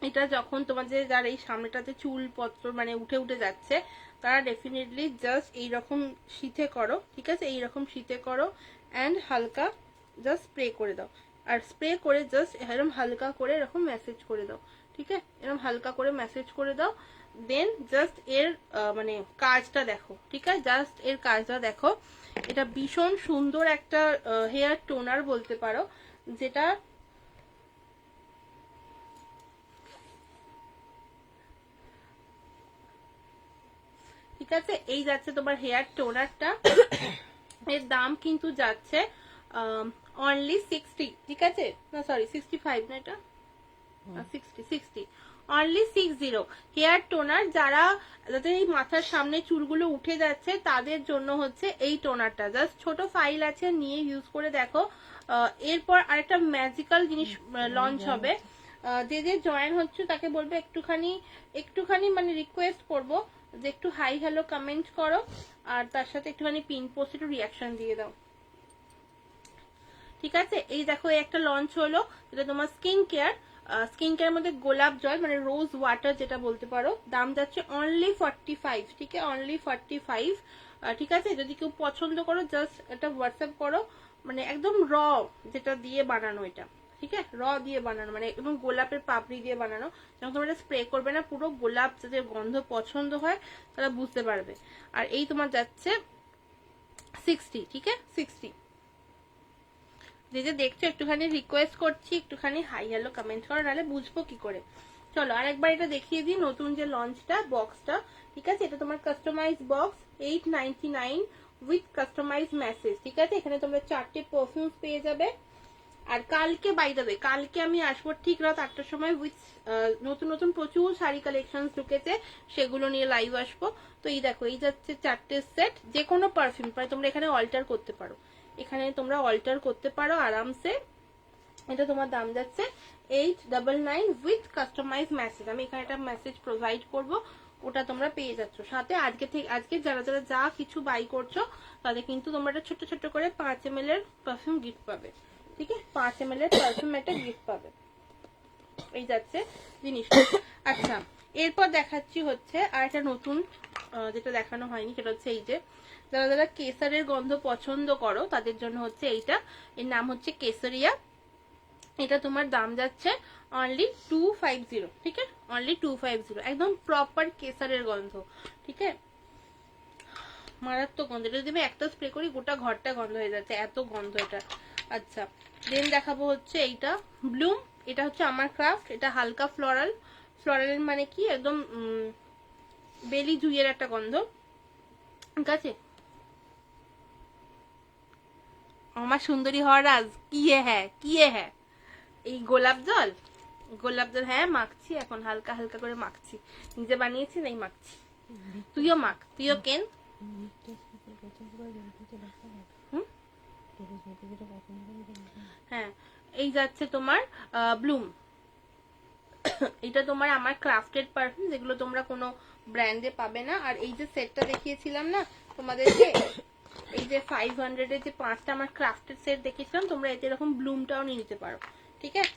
এটা যখন তোমাদের যার এই সামনেটাতে চুল পত্র মানে উঠে উঠে যাচ্ছে, তারা ডেফিনেটলি জাস্ট এইরকম শীতে করো। ঠিক আছে, এইরকম শীতে করো অ্যান্ড হালকা জাস্ট স্প্রে করে দাও, আর স্প্রে করে জাস্ট এরকম হালকা করে এরকম ম্যাসেজ করে দাও। ঠিক আছে, এরকম হালকা করে ম্যাসেজ করে দাও, দেন জাস্ট এর মানে কাজটা দেখো। ঠিক আছে, জাস্ট এর কাজটা দেখো। এটা ভীষণ সুন্দর একটা হেয়ার টোনার বলতে পারো, যেটা ঠিক আছে, এই যাচ্ছে তোমার হেয়ার টোনারটা। এর দাম কিন্তু যাচ্ছে অনলি 60। ঠিক আছে, না সরি 65 না, এটা 60 অনলি 60 হেয়ার টোনার। যারা যাদের এই মাথার সামনে চুলগুলো উঠে যাচ্ছে তাদের জন্য হচ্ছে এই টোনারটা। জাস্ট ছোট ফাইল আছে, নিয়ে ইউজ করে দেখো। এরপর আরেকটা ম্যাজিক্যাল জিনিস লঞ্চ হবে, যে যে জয়েন হচ্ছে তাকে বলবো একটুখানি মানে রিকোয়েস্ট করবো যে একটু হাই হ্যালো কমেন্ট করো, আর তার সাথে একটুখানি পিন পোস্ট একটু রিয়াকশন দিয়ে দাও। ঠিক আছে, এই দেখো এই একটা লঞ্চ হলো, যেটা তোমার স্কিন কেয়ার মধ্যে গোলাপ জল মানে রোজ ওয়াটার যেটা বলতে পারো, দাম যাচ্ছে অনলি 45। ঠিক আছে, অনলি 45। ঠিক আছে, যদি কেউ পছন্দ করো জাস্ট এটা হোয়াটসঅ্যাপ করো, মানে একদম র যেটা দিয়ে বানানো এটা। ঠিক আছে, র দিয়ে বানানো, মানে এবং গোলাপের পাপড়ি দিয়ে বানানো। যখন তোমরা এটা স্প্রে করবে না, পুরো গোলাপ যাদের গন্ধ পছন্দ হয় তারা বুঝতে পারবে। আর এই তোমার যাচ্ছে 60। ঠিক আছে, 60। যে যে দেখছো একটুখানি রিকোয়েস্ট করছি, একটুখানি হাই হ্যালো কমেন্ট করো, নাহলে বুঝবো কি করে। চলো আরেকবার এটা দেখিয়ে দিই, নতুন যে লঞ্চটা বক্সটা। ঠিক আছে, এটা তোমার customise box, 899 with customise message. ঠিক আছে, এখানে তোমরা 4টে পারফিউমস পেয়ে যাবে। আর কালকে বাই দ্য ওয়ে, কালকে আমি আসবো ঠিক রাত 8টার সময় উইথ নতুন নতুন প্রচুর শাড়ি কালেকশন ঢুকেছে, সেগুলো নিয়ে লাইভ আসবো। তো এই দেখো, এই যাচ্ছে 4টে সেট, যে কোনো পারফিউম প্রায় তোমরা এখানে অল্টার করতে পারো, এখানে তোমরা অল্টার করতে পারো আরামসে। এটা তোমার দাম যাচ্ছে 899 উইথ কাস্টমাইজ মেসেজ। আমি এখানে একটা মেসেজ প্রোভাইড করব, ওটা তোমরা পেয়ে যাচ্ছ সাথে। আজকে যারা যারা যা কিছু বাই করছো তাদের কিন্তু তোমরা একটা ছোট্ট ছোট্ট করে 5 ml এর পারফিউম গিফট পাবে। ঠিক আছে, 5 ml এর পারফিউম একটা গিফট পাবে। এই যাচ্ছে জিনিসটা। আচ্ছা, এরপর দেখাচ্ছি হচ্ছে আর একটা নতুন, যেটা দেখানো হয়নি, সেটা হচ্ছে এই যে যারা যারা কেসারের গন্ধ পছন্দ করো তাদের জন্য হচ্ছে এইটা। এর নাম হচ্ছে কেসরিয়া। এটা তোমার দাম যাচ্ছে অনলি 250। ঠিক আছে, অনলি 250, একদম প্রপার কেসারের গন্ধ। ঠিক আছে, মারাত্মক গন্ধ, এটা যদি আমি একটা স্প্রে করি গোটা ঘরটা গন্ধ হয়ে যাচ্ছে, এত গন্ধ এটা। আচ্ছা দেন দেখাবো হচ্ছে এইটা ব্লুম, এটা হচ্ছে আমার ক্রাফট, এটা হালকা ফ্লোরাল, ফ্লোরালের মানে কি একদম বেলি জুইয়ের একটা গন্ধ, ঠিক আছে। আমার সুন্দরী হওয়ারাজ কি হ্যাঁ কি হ্যাঁ, এই গোলাপ জল, গোলাপ জল হ্যাঁ মাখছি এখন, হালকা হালকা করে মাখছি, নিজে বানিয়েছি নাই মাখছি, তুইও মাখ, তুইও কেন। হ্যাঁ এই যাচ্ছে তোমার ব্লুম, এটা তোমার আমার ক্রাফটেড পারফিউম, যেগুলো তোমরা কোনো ব্র্যান্ডে পাবে না। আর এই যে সেটটা দেখিয়েছিলাম না তোমাদেরকে, এই যে 500 এর যে 5টা আমার ক্রাফটেড সেট দেখিয়েছিলাম, তোমরা এতে এরকম ব্লুমটাও নিয়ে নিতে পারো, ঠিক আছে।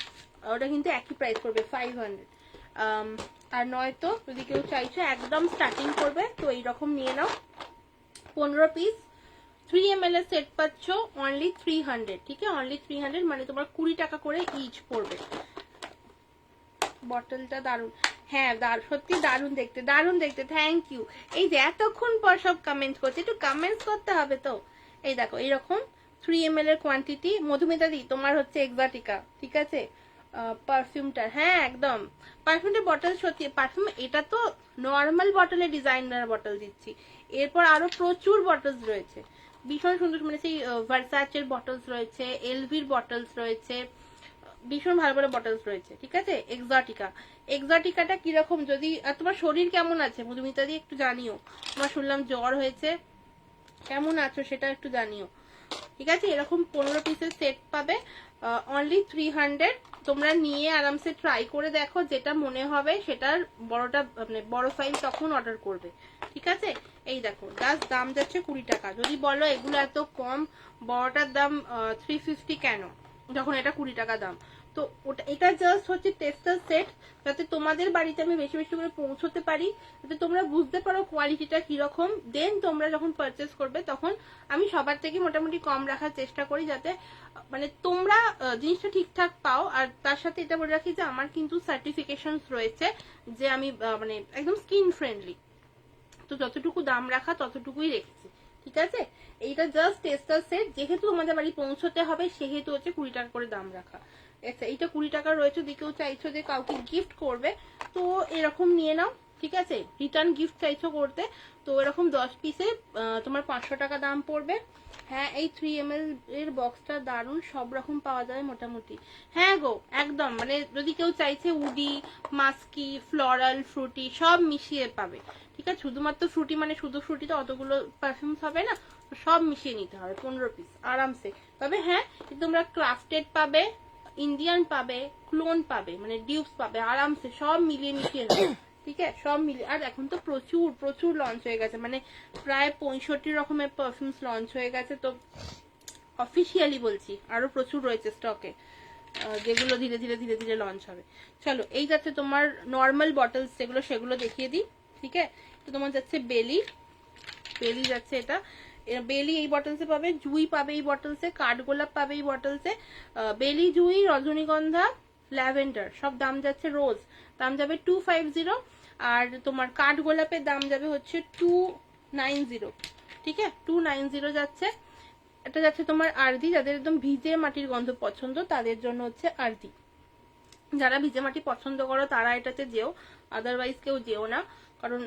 ওটা কিন্তু একই প্রাইস করবে 500। আর নয়তো যদি কেউ চাইছো একদম স্টার্টিং করবে তো এইরকম নিয়ে নাও, 15 পিস 3 ml এর সেট পাচ্ছ অনলি 300, ঠিক আছে, অনলি 300, মানে তোমার 20 টাকা করে ইচ পড়বে। বটলটা দারুন, হ্যাঁ সত্যি দারুন দেখতে, দারুন দেখতে, থ্যাংক ইউ। এই যে এতক্ষণ পর সব কমেন্ট করছে, একটু কমেন্টস করতে হবে তো। এই দেখো এইরকম 3 ml এর কোয়ান্টিটি, মধুমিতা দি তোমার হচ্ছে এক্সোটিকা, ঠিক আছে। পারফিউমটা হ্যাঁ একদম, পারফিউমটা বটল সত্যি পারফিউম, এটা তো নর্মাল বটলে ডিজাইনার বটল দিচ্ছি, এরপর আরো প্রচুর বটলস রয়েছে ভীষণ সুন্দর, মানে সেই ভার্সাচের বটলস রয়েছে, এলভির বটলস রয়েছে, ভীষণ ভালো ভালো বটলস রয়েছে, ঠিক আছে। এক্সোটিকা, এক্সোটিকাটা কিরকম, যদি তোমার শরীর কেমন আছে মধুমিতা দি একটু জানিও, তোমার শুনলাম জ্বর হয়েছে, কেমন আছো সেটা একটু জানিও, ঠিক আছে। এরকম 15 পিসের সেট পাবে অনলি 300, তোমরা নিয়ে আরামসে ট্রাই করে দেখো, যেটা মনে হবে সেটার বড়টা মানে বড় সাইজ তখন অর্ডার করবে, ঠিক আছে। এই দেখো জাস্ট দাম যাচ্ছে 20 টাকা, যদি বলো এগুলো এত কম, বড়টার দাম 350 কেন, যখন এটা 20 টাকা দাম। তো ওটা এটা জাস্ট হচ্ছে টেস্টার সেট, যাতে তোমাদের বাড়িতে আমি বেশি বেশি করে পৌঁছতে পারি, যাতে তোমরা বুঝতে পারো কোয়ালিটিটা কিরকম, দেন তোমরা যখন পারচেস করবে তখন আমি সবার থেকে মোটামুটি কম রাখার চেষ্টা করি, যাতে মানে তোমরা জিনিসটা ঠিকঠাক পাও। আর তার সাথে এটা বলে রাখি যে আমার কিন্তু সার্টিফিকেশন রয়েছে যে আমি মানে একদম স্কিন ফ্রেন্ডলি, তো যতটুকু দাম রাখা ততটুকুই রেখেছি, ঠিক আছে। এইটা জাস্ট টেস্টার সেট, যেহেতু আমাদের বাড়ি পৌঁছতে হবে সেহেতু হচ্ছে 20 টাকা করে দাম রাখা। আচ্ছা এইটা 20 টাকা রয়েছে, যদি কেউ চাইছো যে কাউকে গিফট করবে তো এরকম নিয়ে নাও, ঠিক আছে। রিটার্ন গিফট চাইছো করতে তো এরকম 10 পিসে তোমার 500 টাকা দাম পড়বে। হ্যাঁ এই 3 ml এর বক্সটা দারুন, সব রকম পাওয়া যায় মোটামুটি। হ্যাঁ গো একদম, মানে যদি কেউ চাইছে উডি, মাস্কি, ফ্লোরাল, ফ্রুটি সব মিশিয়ে পাবে, ঠিক আছে। শুধুমাত্র ফ্রুটি মানে শুধু ফ্রুটি তো অতগুলো পারফিউমস হবে না, সব মিশিয়ে নিতে হবে 15 পিস আরামসে। তবে হ্যাঁ তোমরা ক্রাফটেড পাবে, ইন্ডিয়ান পাবে, ক্লোন পাবে, মানে ডিউপস পাবে, আরামসে সব মিলিয়ে মিশিয়ে নেবে, ঠিক আছে, সব মিলিয়ে। আর এখন তো প্রচুর প্রচুর লঞ্চ হয়ে গেছে, মানে প্রায় 65 রকমের পারফিউমস লঞ্চ হয়ে গেছে, তো অফিসিয়ালি বলছি আরো প্রচুর রয়েছে স্টকে, যেগুলো ধীরে ধীরে ধীরে ধীরে লঞ্চ হবে। চলো এই যাচ্ছে তোমার নর্মাল বটলস যেগুলো সেগুলো দেখিয়ে দিই, ঠিক আছে। তো তোমার যাচ্ছে বেলি, বেলি যাচ্ছে এটা, বেলি এই বটলসে পাবে, জুই পাবে এই বটলসে, কাঠগোলাপ পাবে এই বটলসে, বেলি, জুই, রজনীগন্ধা, ল্যাভেন্ডার সব দাম যাচ্ছে, রোজ দাম যাবে 250, আর তোমার কাঠগোলাপের দাম যাবে হচ্ছে 290, ঠিক আছে 290 যাচ্ছে। এটা যাচ্ছে তোমার আরদি, যাদের একদম ভিজে মাটির গন্ধ পছন্দ তাদের জন্য হচ্ছে আরদি, যারা ভিজে মাটি পছন্দ করো তারা এটাতে যেও, আদারওয়াইজ কেউ যেও না, কারণ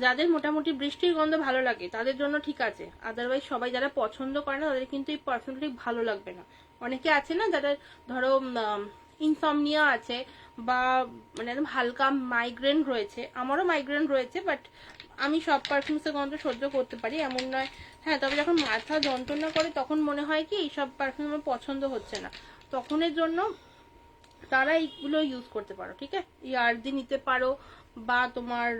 যাদের মোটামুটি বৃষ্টির গন্ধ ভালো লাগে তাদের জন্য ঠিক আছে, আদারওয়াইজ সবাই যারা পছন্দ করে না তাদের কিন্তু এই পারফিউমটা ঠিক ভালো লাগবে না। অনেকে আছে না যারা ধরো ইনসমনিয়া আছে বা মানে একদম হালকা মাইগ্রেন রয়েছে, আমারও মাইগ্রেন রয়েছে, বাট আমি সব পারফিউমসের গন্ধ সহ্য করতে পারি এমন নয়। হ্যাঁ তবে যখন মাথা যন্ত্রণা করে তখন মনে হয় কি এইসব পারফিউম আমার পছন্দ হচ্ছে না, তখনের জন্য তারা এইগুলো ইউজ করতে পারো, ঠিক আছে। ইয়ার্দি নিতে পারো, বা তোমার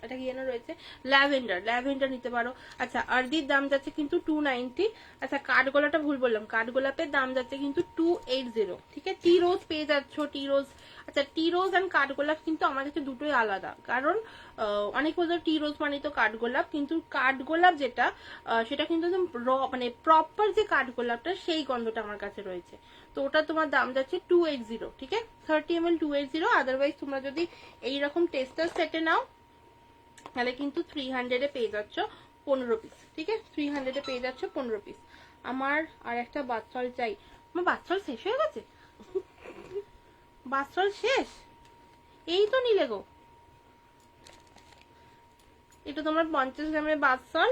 এটা কি যেন রয়েছে ল্যাভেন্ডার, ল্যাভেন্ডার নিতে পারো। আচ্ছা আরদির দাম যাচ্ছে কিন্তু 290। আচ্ছা কাঠগোলাপটা ভুল বললাম, কাঠগোলাপের দাম যাচ্ছে কিন্তু 280, ঠিক আছে। টি রোজ পেয়ে যাচ্ছ, টি রোজ, আচ্ছা টি রোজ অ্যান্ড কাঠগোলাপ কিন্তু আমার কাছে দুটোই আলাদা, কারণ অনেক বছর টি রোজ মানে তো কাঠগোলাপ, কিন্তু কাঠগোলাপ যেটা সেটা কিন্তু একদম মানে প্রপার যে কাঠগোলাপটা সেই গন্ধটা আমার কাছে রয়েছে, তো ওটা তোমার দাম যাচ্ছে 280, ঠিক আছে 30 ml 280। আদারওয়াইজ তোমরা যদি এইরকম টেস্টার সেটে নাও তাহলে কিন্তু 300 পেয়ে যাচ্ছ 15 পিস, ঠিক আছে? 300-এ পেয়ে যাচ্ছ 15 পিস। আমার আর একটা বাথসল চাই। আমার বাথসল শেষ হয়ে গেছে, বাথসল শেষ, এই তো নিলে গো। এটা তোমার 50 গ্রামের বাথসল,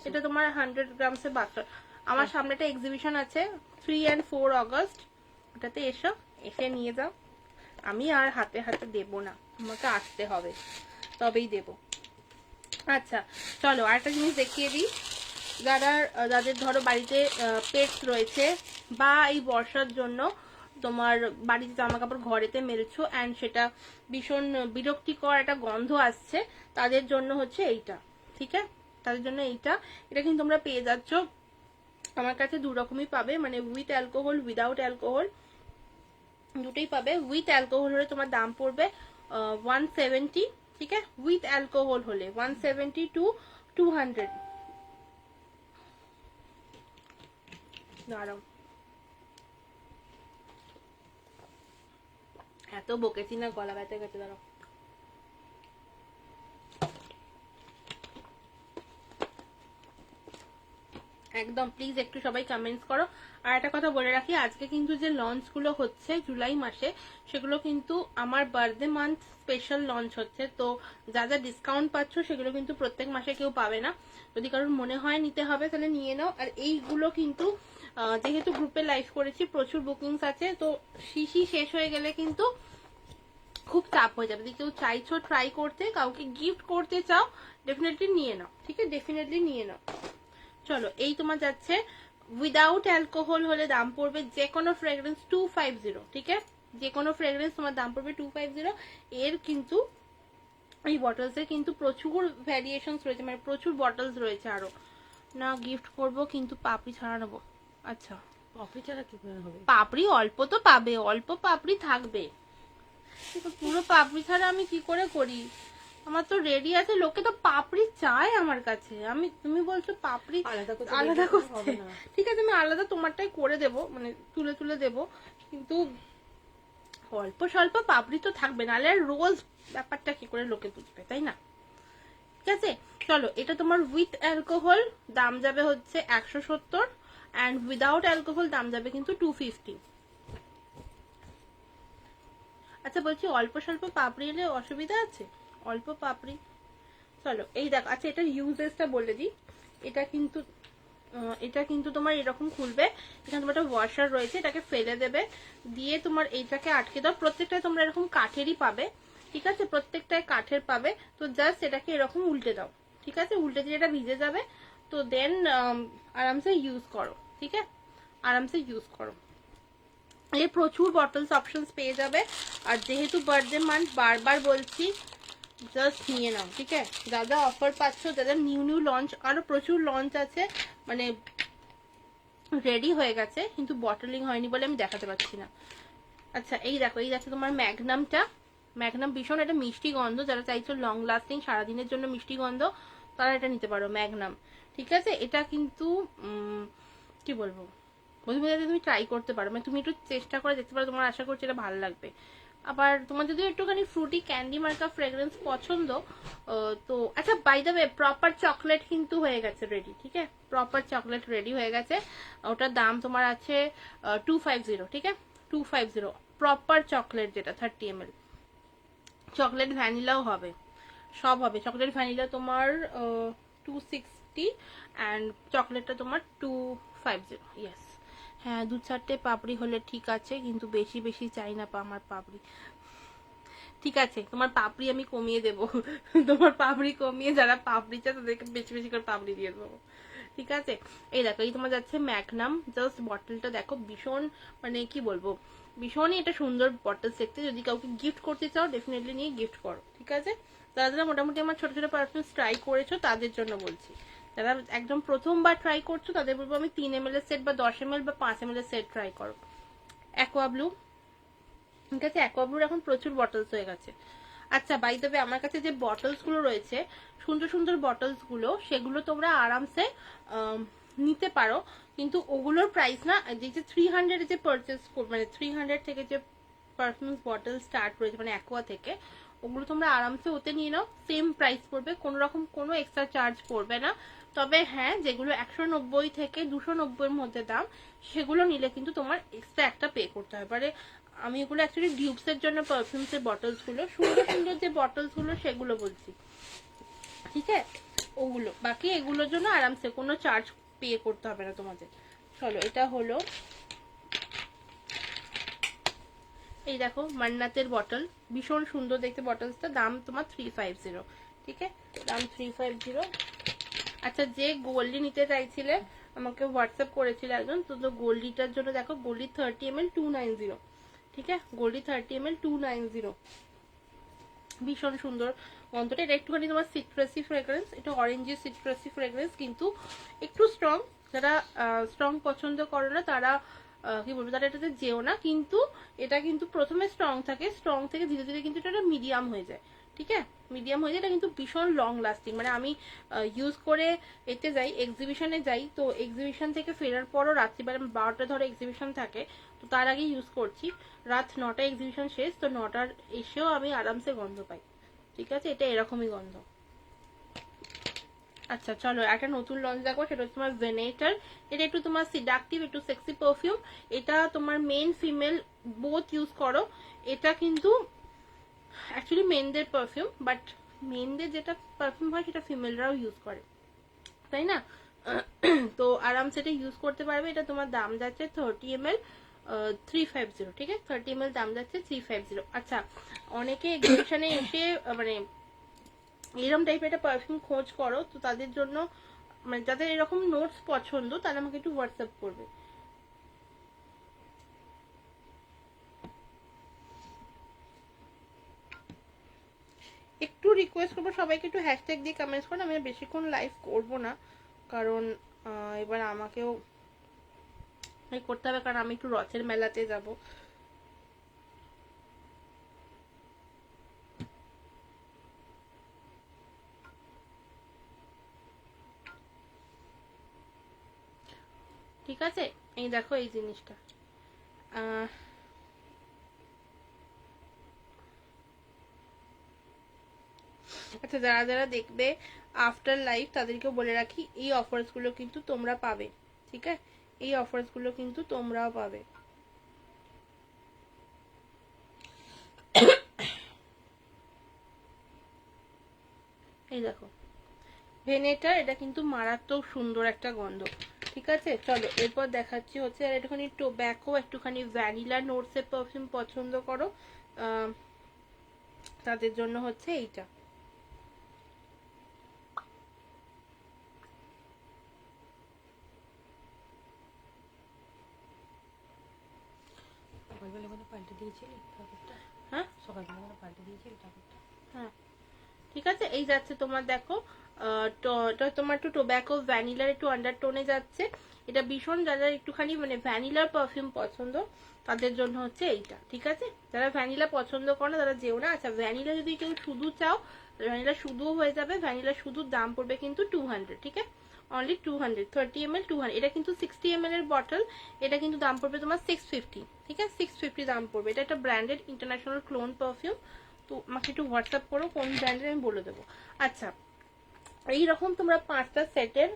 এটা তোমার 100 গ্রামসের বাথসল। আমার সামনে একটা এক্সিবিশন আছে 3 and 4 অগস্ট, ওটাতে এসো, এসে নিয়ে যাও। আমি আর হাতে হাতে দেবো না, আমাকে আসতে হবে, তবেই দেব। আচ্ছা চলো আরেকটা জিনিস দেখিয়ে দিই। যাদের ধরো বাড়িতে পেটস রয়েছে, বা এই বর্ষার জন্য তোমার বাড়িতে জামা কাপড় ঘরেতে মেলছো অ্যান্ড সেটা ভীষণ বিরক্তিকর একটা গন্ধ আসছে, তাদের জন্য হচ্ছে এইটা, ঠিক আছে? তাদের জন্য এটা কিন্তু তোমরা পেয়ে যাচ্ছ আমার কাছে 2 রকমই পাবে, মানে উইথ অ্যালকোহল, উইদাউট অ্যালকোহল, দুটোই পাবে। উইথ অ্যালকোহল হলে তোমার দাম পড়বে 170, ঠিক আছে? উইথ অ্যালকোহল হলে 170 to 200। দাঁড়াও, এত বকেছি না, গলা ব্যথা গেছে, দাঁড়াও। একদম প্লিজ একটু সবাই কমেন্টস করো। আর একটা কথা বলে রাখি, আজকে কিন্তু যে লঞ্চ গুলো হচ্ছে জুলাই মাসে, সেগুলো কিন্তু আমার বার্থডে মান্থ স্পেশাল লঞ্চ হচ্ছে। তো যা যা ডিসকাউন্ট পাচ্ছ সেগুলো কিন্তু প্রত্যেক মাসে কেউ পাবে না। যদি কারোর মনে হয় নিতে হবে তাহলে নিয়ে নাও। আর এইগুলো কিন্তু যেহেতু গ্রুপে লাইভ করেছি, প্রচুর বুকিংস আছে, তো শিশি শেষ হয়ে গেলে কিন্তু খুব চাপ হয়ে যাবে। যদি কেউ চাইছো ট্রাই করতে, কাউকে গিফট করতে চাও, ডেফিনেটলি নিয়ে নাও, ঠিক আছে? ডেফিনেটলি নিয়ে নাও। চলো, এই তোমার যাচ্ছে উইদাউট অ্যালকোহল হলে দাম পড়বে যে কোনো ফ্রেগ্রেন্স 250, ঠিক আছে? যে কোনো ফ্রেগ্রেন্স তোমার দাম পড়বে 250। এর কিন্তু এই বটলসের কিন্তু প্রচুর ভ্যারিয়েশনস রয়েছে, মানে প্রচুর বটলস রয়েছে। আরো না গিফট করব, কিন্তু পাপড়ি ছাড়া নেবো। আচ্ছা পাপড়ি ছাড়া কি করে হবে? পাপড়ি অল্প তো পাবে, অল্প পাপড়ি থাকবে, পুরো পাপড়ি ছাড়া আমি কি করে করি? আমার তো রেডি আছে, লোকে তো পাপড়ি চায় আমার কাছে। তুমি বলছো পাপড়ি আলাদা করতে, ঠিক আছে আমি আলাদা তোমারটাই করে দেব, মানে তুলে তুলে দেব, কিন্তু অল্প স্বল্প পাপড়ি তো থাকবে, নাহলে আর রোজ ব্যাপারটা কি করে লোকে বুঝবে, তাই না? ঠিক আছে চলো, এটা তোমার উইথ অ্যালকোহল দাম যাবে হচ্ছে 170, অ্যান্ড উইদাউট অ্যালকোহল দাম যাবে কিন্তু 250। আচ্ছা বলছি, অল্প স্বল্প পাপড়ি এলে অসুবিধা আছে? অল্প পাপড়ি, চলো এই দেখো। আচ্ছা এটার ইউজেসটা বলে দিই। এটা কিন্তু তোমার এরকম খুলবে, এখানে তোমার একটা ওয়াশার রয়েছে, এটাকে ফেলে দেবে, দিয়ে তোমার এইটাকে আটকে দাও। প্রত্যেকটায় তোমরা এরকম কাঠেরই পাবে, ঠিক আছে? প্রত্যেকটায় কাঠের পাবে। তো জাস্ট এটাকে এরকম উল্টে দাও, ঠিক আছে? উল্টে দিয়ে এটা ভিজে যাবে, তো দেন আরামসে ইউজ করো, ঠিক আছে? আরামসে ইউজ করো। এর প্রচুর বটলস অপশনস পেয়ে যাবে। আর যেহেতু বার্থডে মান্থ, বারবার বলছি জাস্ট নিয়ে নাও, ঠিক আছে? যা যা অফার পাচ্ছ, যাদের নিউ লঞ্চ, আরো প্রচুর লঞ্চ আছে, মানে রেডি হয়ে গেছে, কিন্তু বটলিং হয়নি বলে আমি দেখাতে পারছি না। আচ্ছা এই দেখো, এই দেখো তোমার ম্যাগনামটা। ম্যাগনাম ভীষণ একটা মিষ্টি গন্ধ, যারা চাইছো লং লাস্টিং সারাদিনের জন্য মিষ্টি গন্ধ, তারা এটা নিতে পারো, ম্যাগনাম, ঠিক আছে? এটা কিন্তু কি বলবো, তুমি ট্রাই করতে পারো, মানে তুমি একটু চেষ্টা করে দেখতে পারো, তোমার আশা করছি এটা ভালো লাগবে। আবার তোমার যদি একটুখানি ফ্রুটি ক্যান্ডি মার্কা ফ্রেগ্রেন্স পছন্দ, তো আচ্ছা by the way, proper chocolate কিন্তু হয়ে গেছে রেডি, ঠিক আছে? প্রপার চকলেট রেডি হয়ে গেছে, ওটার দাম তোমার আছে 250, ঠিক আছে? 250 প্রপার চকলেট, যেটা 30 ml। চকলেট ভ্যানিলাও হবে, সব হবে। চকলেট ভ্যানিলা তোমার 260, অ্যান্ড চকলেটটা তোমার 250। ইয়েস, হ্যাঁ 2-4টে পাপড়ি হলে ঠিক আছে, কিন্তু বেশি বেশি চাই না আমার পাপড়ি, ঠিক আছে? তোমার পাপড়ি আমি কমিয়ে দেব, তোমার পাপড়ি কমিয়ে, যারা পাপড়ি চায় তাদেরকে বেশি বেশি করে পাপড়ি দিয়ে দেবো, ঠিক আছে? এই দেখো, এই তোমার যাচ্ছে ম্যাগনাম। জাস্ট বটলটা দেখো, ভীষণ মানে কি বলবো, ভীষণই এটা সুন্দর বটল দেখতে। যদি কাউকে গিফট করতে চাও, ডেফিনেটলি নিয়ে গিফট করো, ঠিক আছে? যারা যারা মোটামুটি আমার ছোট ছোট পারফিউমস ট্রাই করেছো তাদের জন্য বলছি। যারা একদম প্রথমবার ট্রাই করছো তাদের বলবো আমি 3 ml এর সেট বা 10 ml বা 5 ml এর সেট ট্রাই করো। অ্যাকোয়া ব্লু, ঠিক আছে? অ্যাকোয়া ব্লুর এখন প্রচুর বটলস হয়ে গেছে। আচ্ছা বাই দ্য ওয়ে, আমার কাছে যে বটলস গুলো রয়েছে, সুন্দর সুন্দর বটলস গুলো, সেগুলো তোমরা আরামসে নিতে পারো, কিন্তু ওগুলোর প্রাইস না, যে 300 যে পারচেস, মানে 300 থেকে যে পারফিউমস বটল স্টার্ট রয়েছে, মানে অ্যাকোয়া থেকে, ওগুলো তোমরা আরামসে ওতে নিয়ে নাও, সেম প্রাইস পড়বে, কোনো রকম কোনো এক্সট্রা চার্জ পড়বে না। তবে হ্যাঁ, যেগুলো 190 থেকে 290 মধ্যে দাম, সেগুলো নিলে কিন্তু তোমার এক্সট্রা একটা পে করতে হবে। এবারে আমি এগুলো অ্যাকচুয়ালি ডিউবসের জন্য পারফিউমসের বটলসগুলো, সুন্দর সুন্দর যে বটলসগুলো সেগুলো বলছি, ঠিক আছে? ওগুলো, বাকি এগুলোর জন্য আরামসে কোনো চার্জ পে করতে হবে না তোমাদের। চলো, এটা হলো, এই দেখো মান্নাতের বটল, ভীষণ সুন্দর দেখতে বটলসটা, দাম তোমার 350, ঠিক আছে? দাম 350। আচ্ছা, যে গোল্ডি নিতে চাইছিলে আমাকে হোয়াটসঅ্যাপ করেছিল একজন, তো গোল্ডিটার জন্য দেখো, গোল্ডি 30 ml 290, ঠিক আছে? গোল্ডি 30 ml 290, ভীষণ সুন্দর গন্ধটা। এটা একটুখানি তোমার সিট্রাসি ফ্রেগ্রেন্স, এটা অরেঞ্জের সিট্রাসি ফ্রেগ্রেন্স, কিন্তু একটু স্ট্রং। যারা স্ট্রং পছন্দ করে না তারা কি বলবো, তারা এটাতে যেও না। কিন্তু এটা কিন্তু প্রথমে স্ট্রং থাকে, স্ট্রং থেকে ধীরে ধীরে কিন্তু এটা মিডিয়াম হয়ে যায়, ঠিক আছে? মিডিয়াম হয়ে যায়। এটা কিন্তু ভীষণ লং লাস্টিং, মানে আমি ইউজ করে এতে যাই, এক্সিবিশনে যাই, তো এক্সিবিশন থেকে ফেরার পরও রাত্রিবেলা 12টা ধরে এক্সিবিশন থাকে, তো তার আগে ইউজ করছি, রাত 9টায় এক্সিবিশন শেষ, তো 9টার এসেও আমি আরামসে গন্ধ পাই, ঠিক আছে? এটা এরকমই গন্ধ। আচ্ছা চলো, একটা নতুন লঞ্চ দেখো, সেটা হচ্ছে তোমার ভেনেটার। এটা একটু তোমার সিডাকটিভ, একটু সেক্সি পারফিউম। এটা তোমার মেন ফিমেল বোথ ইউজ করো। এটা কিন্তু অ্যাকচুয়ালি মেনদের পারফিউম, বাট মেনদের যেটা পারফিউম হয় সেটা ফিমেলরাও ইউজ করে, তাই না? তো আরামসে এটা ইউজ করতে পারবে। এটা তোমার দাম যাচ্ছে 30 ml 350, ঠিক আছে? 30 ml দাম যাচ্ছে 350। আচ্ছা, অনেকে এক্সিবিশনে এসে মানে এরকম টাইপের একটা পারফিউম খোঁজ করো, তো তাদের জন্য, মানে যাদের এরকম নোটস পছন্দ, তারা আমাকে একটু হোয়াটসঅ্যাপ করবে। একটু রিকোয়েস্ট করবো সবাইকে, একটু হ্যাশট্যাগ দিয়ে কমেন্টস করো। আমি বেশিক্ষণ লাইভ করবো না, কারণ এবার আমাকেও করতে হবে, কারণ আমি একটু রথের মেলাতে যাব। ঠিক আছে, এই দেখো এই জিনিসটা। আচ্ছা, যারা যারা দেখবে আফটার লাইভ, তাদেরকেও বলে রাখি, এই অফার্স গুলো কিন্তু তোমরা পাবে, ঠিক আছে? এই অফার্স গুলো কিন্তু তোমরাও পাবে। এই দেখো ভেনেটার, এটা কিন্তু মারাত্মক সুন্দর একটা গন্ধ, ঠিক আছে? চলো, এরপর দেখাচ্ছি হচ্ছে, আর একটুখানি টোব্যাকো, একটুখানি ভ্যানিলা নোটসের পারফিউম পছন্দ করো, তাদের জন্য হচ্ছে এইটা। সকালবেলা মানে পাল্টে দিয়েছিলি ঠাকুরটা? হ্যাঁ, সকালবেলা মানে পাল্টে দিয়েছিলি ঠাকুরটা? হ্যাঁ, ঠিক আছে। এই যাচ্ছে তোমার, দেখো তোমার একটু টোব্যাকো ভ্যানিলার একটু আন্ডারটোনে যাচ্ছে। এটা ভীষণ, যারা একটুখানি মানে ভ্যানিলার পারফিউম পছন্দ, তাদের জন্য হচ্ছে এইটা, ঠিক আছে? যারা ভ্যানিলা পছন্দ করে না তারা যেও না। আচ্ছা, ভ্যানিলা যদি কেউ শুধু চাও, ভ্যানিলা শুধুও হয়ে যাবে। ভ্যানিলা শুধুর দাম পড়বে কিন্তু 200, ঠিক আছে? Only 200, 30 ml 200। এটা কিন্তু 60 ml এর বটল, এটা কিন্তু দাম পড়বে তোমার 650, ঠিক আছে? 650 দাম পড়বে। এটা একটা ব্র্যান্ডেড ইন্টারন্যাশনাল ক্লোন পারফিউম, তো আমাকে একটু হোয়াটসঅ্যাপ করো কোন ব্র্যান্ডের, আমি বলে দেবো। আচ্ছা, এইরকম তোমরা 5টা সেটের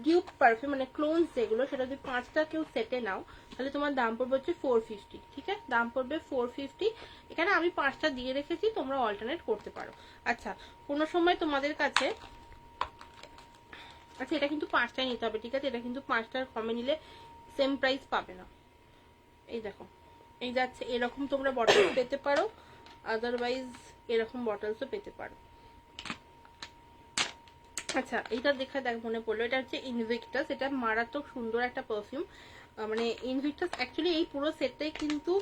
ডিউপ পারফিউম, মানে ক্লোনস যেগুলো, সেটা যদি 5টা কেউ সেটে নাও, তাহলে তোমার দাম পড়বে হচ্ছে 450, ঠিক আছে? দাম পড়বে 450। এখানে আমি 5টা দিয়ে রেখেছি, তোমরা অল্টারনেট করতে পারো। আচ্ছা, কোনো সময় তোমাদের কাছে, আচ্ছা এটা কিন্তু 5টাই নিতে হবে, ঠিক আছে? এটা কিন্তু 5টার কমে নিলে সেম প্রাইস পাবে না। এই দেখো, এই যাচ্ছে, এরকম তোমরা বটল পেতে পারো, আদারওয়াইজ এরকম বটলসও পেতে পারো। আচ্ছা, এটা দেখা দেখ মনে পড়লো, এটা হচ্ছে ইনভিক্টাস। এটা মারাত্মক সুন্দর একটা পারফিউম। মানে ইনভিক্টাস অ্যাকচুয়ালি এই পুরো সেটটাই কিন্তু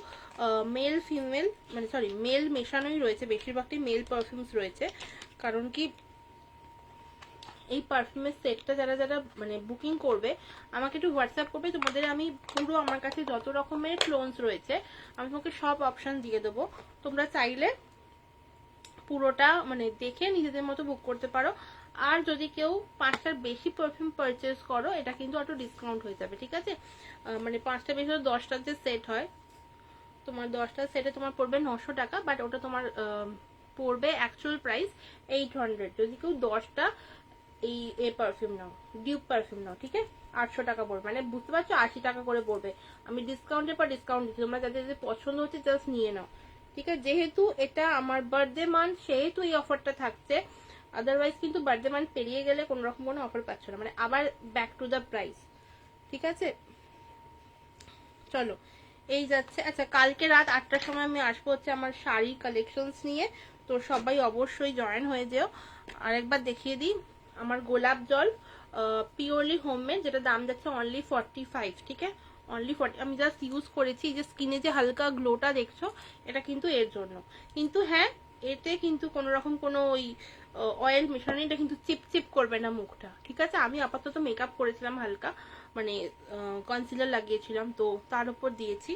মেল ফিমেল, মানে সরি মেল মেশানোই রয়েছে, বেশিরভাগটাই মেল পারফিউমস রয়েছে। কারণ কি, এই পারফিউমের সেটটা যারা যারা মানে বুকিং করবে, আমাকে একটু হোয়াটসঅ্যাপ করবে। তোমাদের আমি পুরো, আমার কাছে যত রকমের ক্লোনস রয়েছে আমি তোমাকে সব অপশন দিয়ে দেবো। তোমরা চাইলে পুরোটা মানে দেখে নিজেদের মতো বুক করতে পারো। আর যদি কেউ 5টার বেশি পারফিউম পারচেস করো, এটা কিন্তু একটু ডিসকাউন্ট হয়ে যাবে, ঠিক আছে? মানে 5টা বেশি 10টা যে সেট হয়, তোমার 10টা সেটে তোমার পড়বে 900 টাকা, বাট ওটা তোমার পড়বে অ্যাকচুয়াল প্রাইস 800। যদি কেউ 10টা এই পারফিউম নাও, ডিউব পারফিউম নাও, ঠিক আছে, 800 টাকা পড়বে, মানে বুঝতে পারছো 80 টাকা করে পড়বে। আমি ডিসকাউন্টের পর ডিসকাউন্ট দিচ্ছি, তোমরা যাদের যাদের পছন্দ হচ্ছে জাস্ট নিয়ে নাও, ঠিক আছে। যেহেতু এটা আমার বার্থডে মান্থ সেহেতু এই অফারটা থাকছে, আদারওয়াইজ কিন্তু বার্থডে মান্থ পেরিয়ে গেলে কোনো রকম কোনো অফার পাচ্ছ না, মানে আবার ব্যাক টু দ্য প্রাইস, ঠিক আছে। চলো এই যাচ্ছে। আচ্ছা, কালকে রাত 8টার সময় আমি আসবো হচ্ছে আমার শাড়ি কালেকশনস নিয়ে, তো সবাই অবশ্যই জয়েন হয়ে যেও। আরেকবার দেখিয়ে দিই, আমার গোলাপ জল পিওরলি হোমমেড, যেটা দাম যাচ্ছে অনলি 45, ঠিক আছে, অনলি 40। আমি জাস্ট ইউজ করেছি, যে স্কিনে যে হালকা গ্লোটা দেখছো এটা কিন্তু এর জন্য। কিন্তু হ্যাঁ, এতে কিন্তু কোনো রকম কোনো ওই অয়েল মেশানো, এটা কিন্তু চিপচিপ করবে না মুখটা, ঠিক আছে। আমি আপাতত মেকআপ করেছিলাম হালকা, মানে কনসিলার লাগিয়েছিলাম, তো তার উপর দিয়েছি।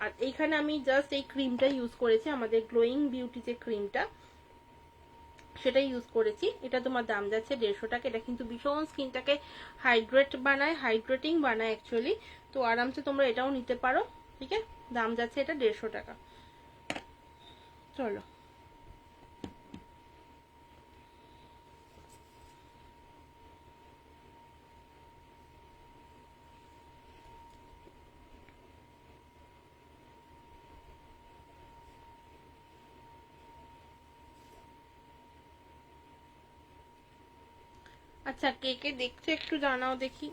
আর এইখানে আমি জাস্ট এই ক্রিমটা ইউজ করেছি, আমাদের গ্লোয়িং বিউটি যে ক্রিমটা সেটাই ইউজ করেছি। এটা তোমার দাম যাচ্ছে 150 টাকা। এটা কিন্তু ভীষণ স্কিনটাকে হাইড্রেটিং বানায় অ্যাকচুয়ালি, তো আরামসে তোমরা এটাও নিতে পারো, ঠিক আছে। দাম যাচ্ছে এটা 150 টাকা। চলো আচ্ছা, কে কে দেখছো একটু জানাও দেখি।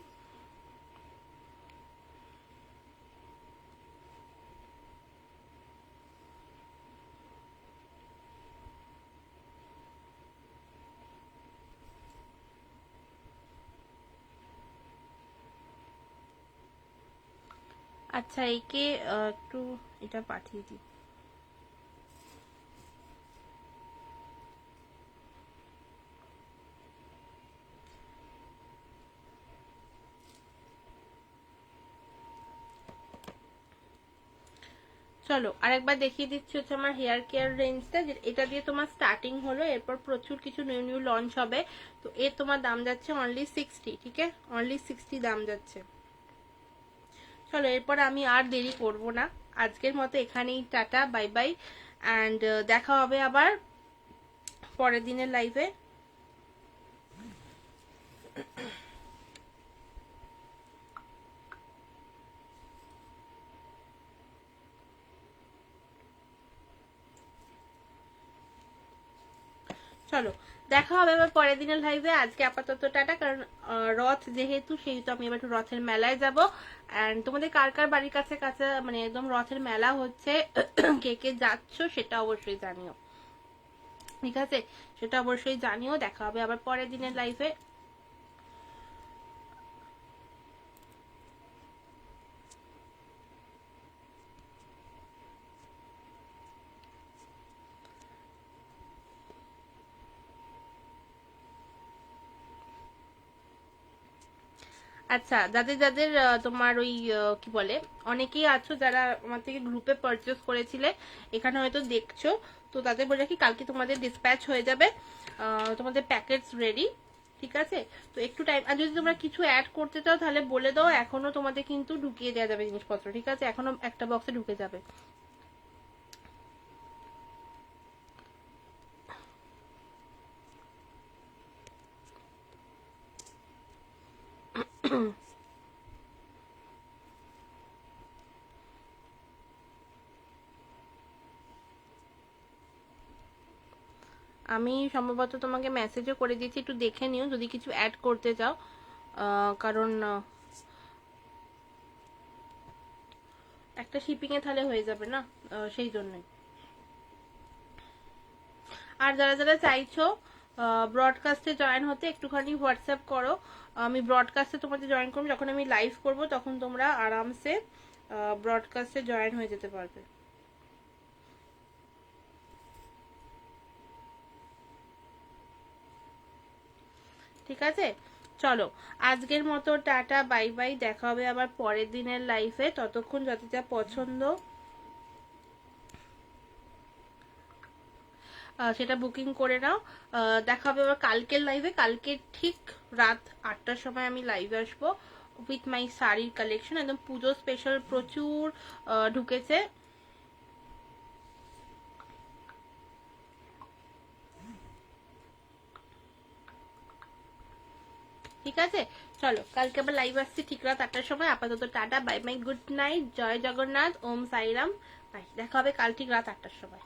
আচ্ছা, একে একটু এটা পাঠিয়ে দিই। চলো আরেকবার দেখিয়ে দিচ্ছি হচ্ছে আমার হেয়ার কেয়ার রেঞ্জটা, এটা দিয়ে তোমার স্টার্টিং হলো, এরপর প্রচুর কিছু নিউ নিউ লঞ্চ হবে। তো এর তোমার দাম যাচ্ছে অনলি 60, ঠিক আছে, অনলি 60 দাম যাচ্ছে। চলো এরপর আমি আর দেরি করব না, আজকের মতো এখানেই টাটা, বাই বাই, অ্যান্ড দেখা হবে আবার পরের দিনের লাইভে। চলো দেখা হবে এবার পরের দিনের লাইভে। আজকে আপাতত টাটা, কারণ রথ যেহেতু সেহেতু আমি এবার একটু রথের মেলায় যাব। অ্যান্ড তোমাদের কার কার বাড়ির কাছে কাছে মানে একদম রথের মেলা হচ্ছে, কে কে যাচ্ছ সেটা অবশ্যই জানিও, ঠিক আছে, সেটা অবশ্যই জানিও। দেখা হবে আবার পরের দিনের লাইভে। আচ্ছা, যাদের যাদের তোমার ওই কি বলে, অনেকেই আছো যারা আমার থেকে গ্রুপে পারচেস করেছিলে, এখানে হয়তো দেখছো, তো তাদের বলে রাখি কালকে তোমাদের ডিসপ্যাচ হয়ে যাবে, তোমাদের প্যাকেটস রেডি, ঠিক আছে। তো একটু টাইম, আর যদি তোমরা কিছু অ্যাড করতে চাও তাহলে বলে দাও, এখনো তোমাদের কিন্তু ঢুকিয়ে দেওয়া যাবে জিনিসপত্র, ঠিক আছে, এখনো একটা বক্সে ঢুকে যাবে। আমি সম্ভবত তোমাকে মেসেজও করে দিয়েছি, একটু দেখে নিও যদি কিছু অ্যাড করতে চাও, কারণ একটা শিপিং এ তাহলে হয়ে যাবে না, সেই জন্যই। আর যারা যারা চাইছো ব্রডকাস্টে জয়েন হতে, একটুখানি হোয়াটসঅ্যাপ করো, আমি ব্রডকাস্টে তোমাদের জয়েন করবো, যখন আমি লাইভ করব তখন তোমরা আরামসে ব্রডকাস্টে জয়েন হয়ে যেতে পারবে, ঠিক আছে। চলো আজকের মতো টাটা, বাই বাই, দেখা হবে আবার পরের দিনের লাইফে, ততক্ষণ যত যা পছন্দ সেটা বুকিং করে নাও। দেখা হবে আবার কালকের লাইভে, কালকে ঠিক রাত 8টার সময় আমি লাইভে আসবো উইথ মাই শাড়ির কালেকশন, একদম পুজো স্পেশাল প্রচুর ঢুকেছে। ঠিক আছে, চলো কালকে আবার লাইভ আসছি ঠিক রাত 8টার সময়। আপাতত টাটা, bye bye, good night, Joy Jagannath, Om Sairam, bye. দেখা হবে কাল ঠিক রাত 8টার সময়।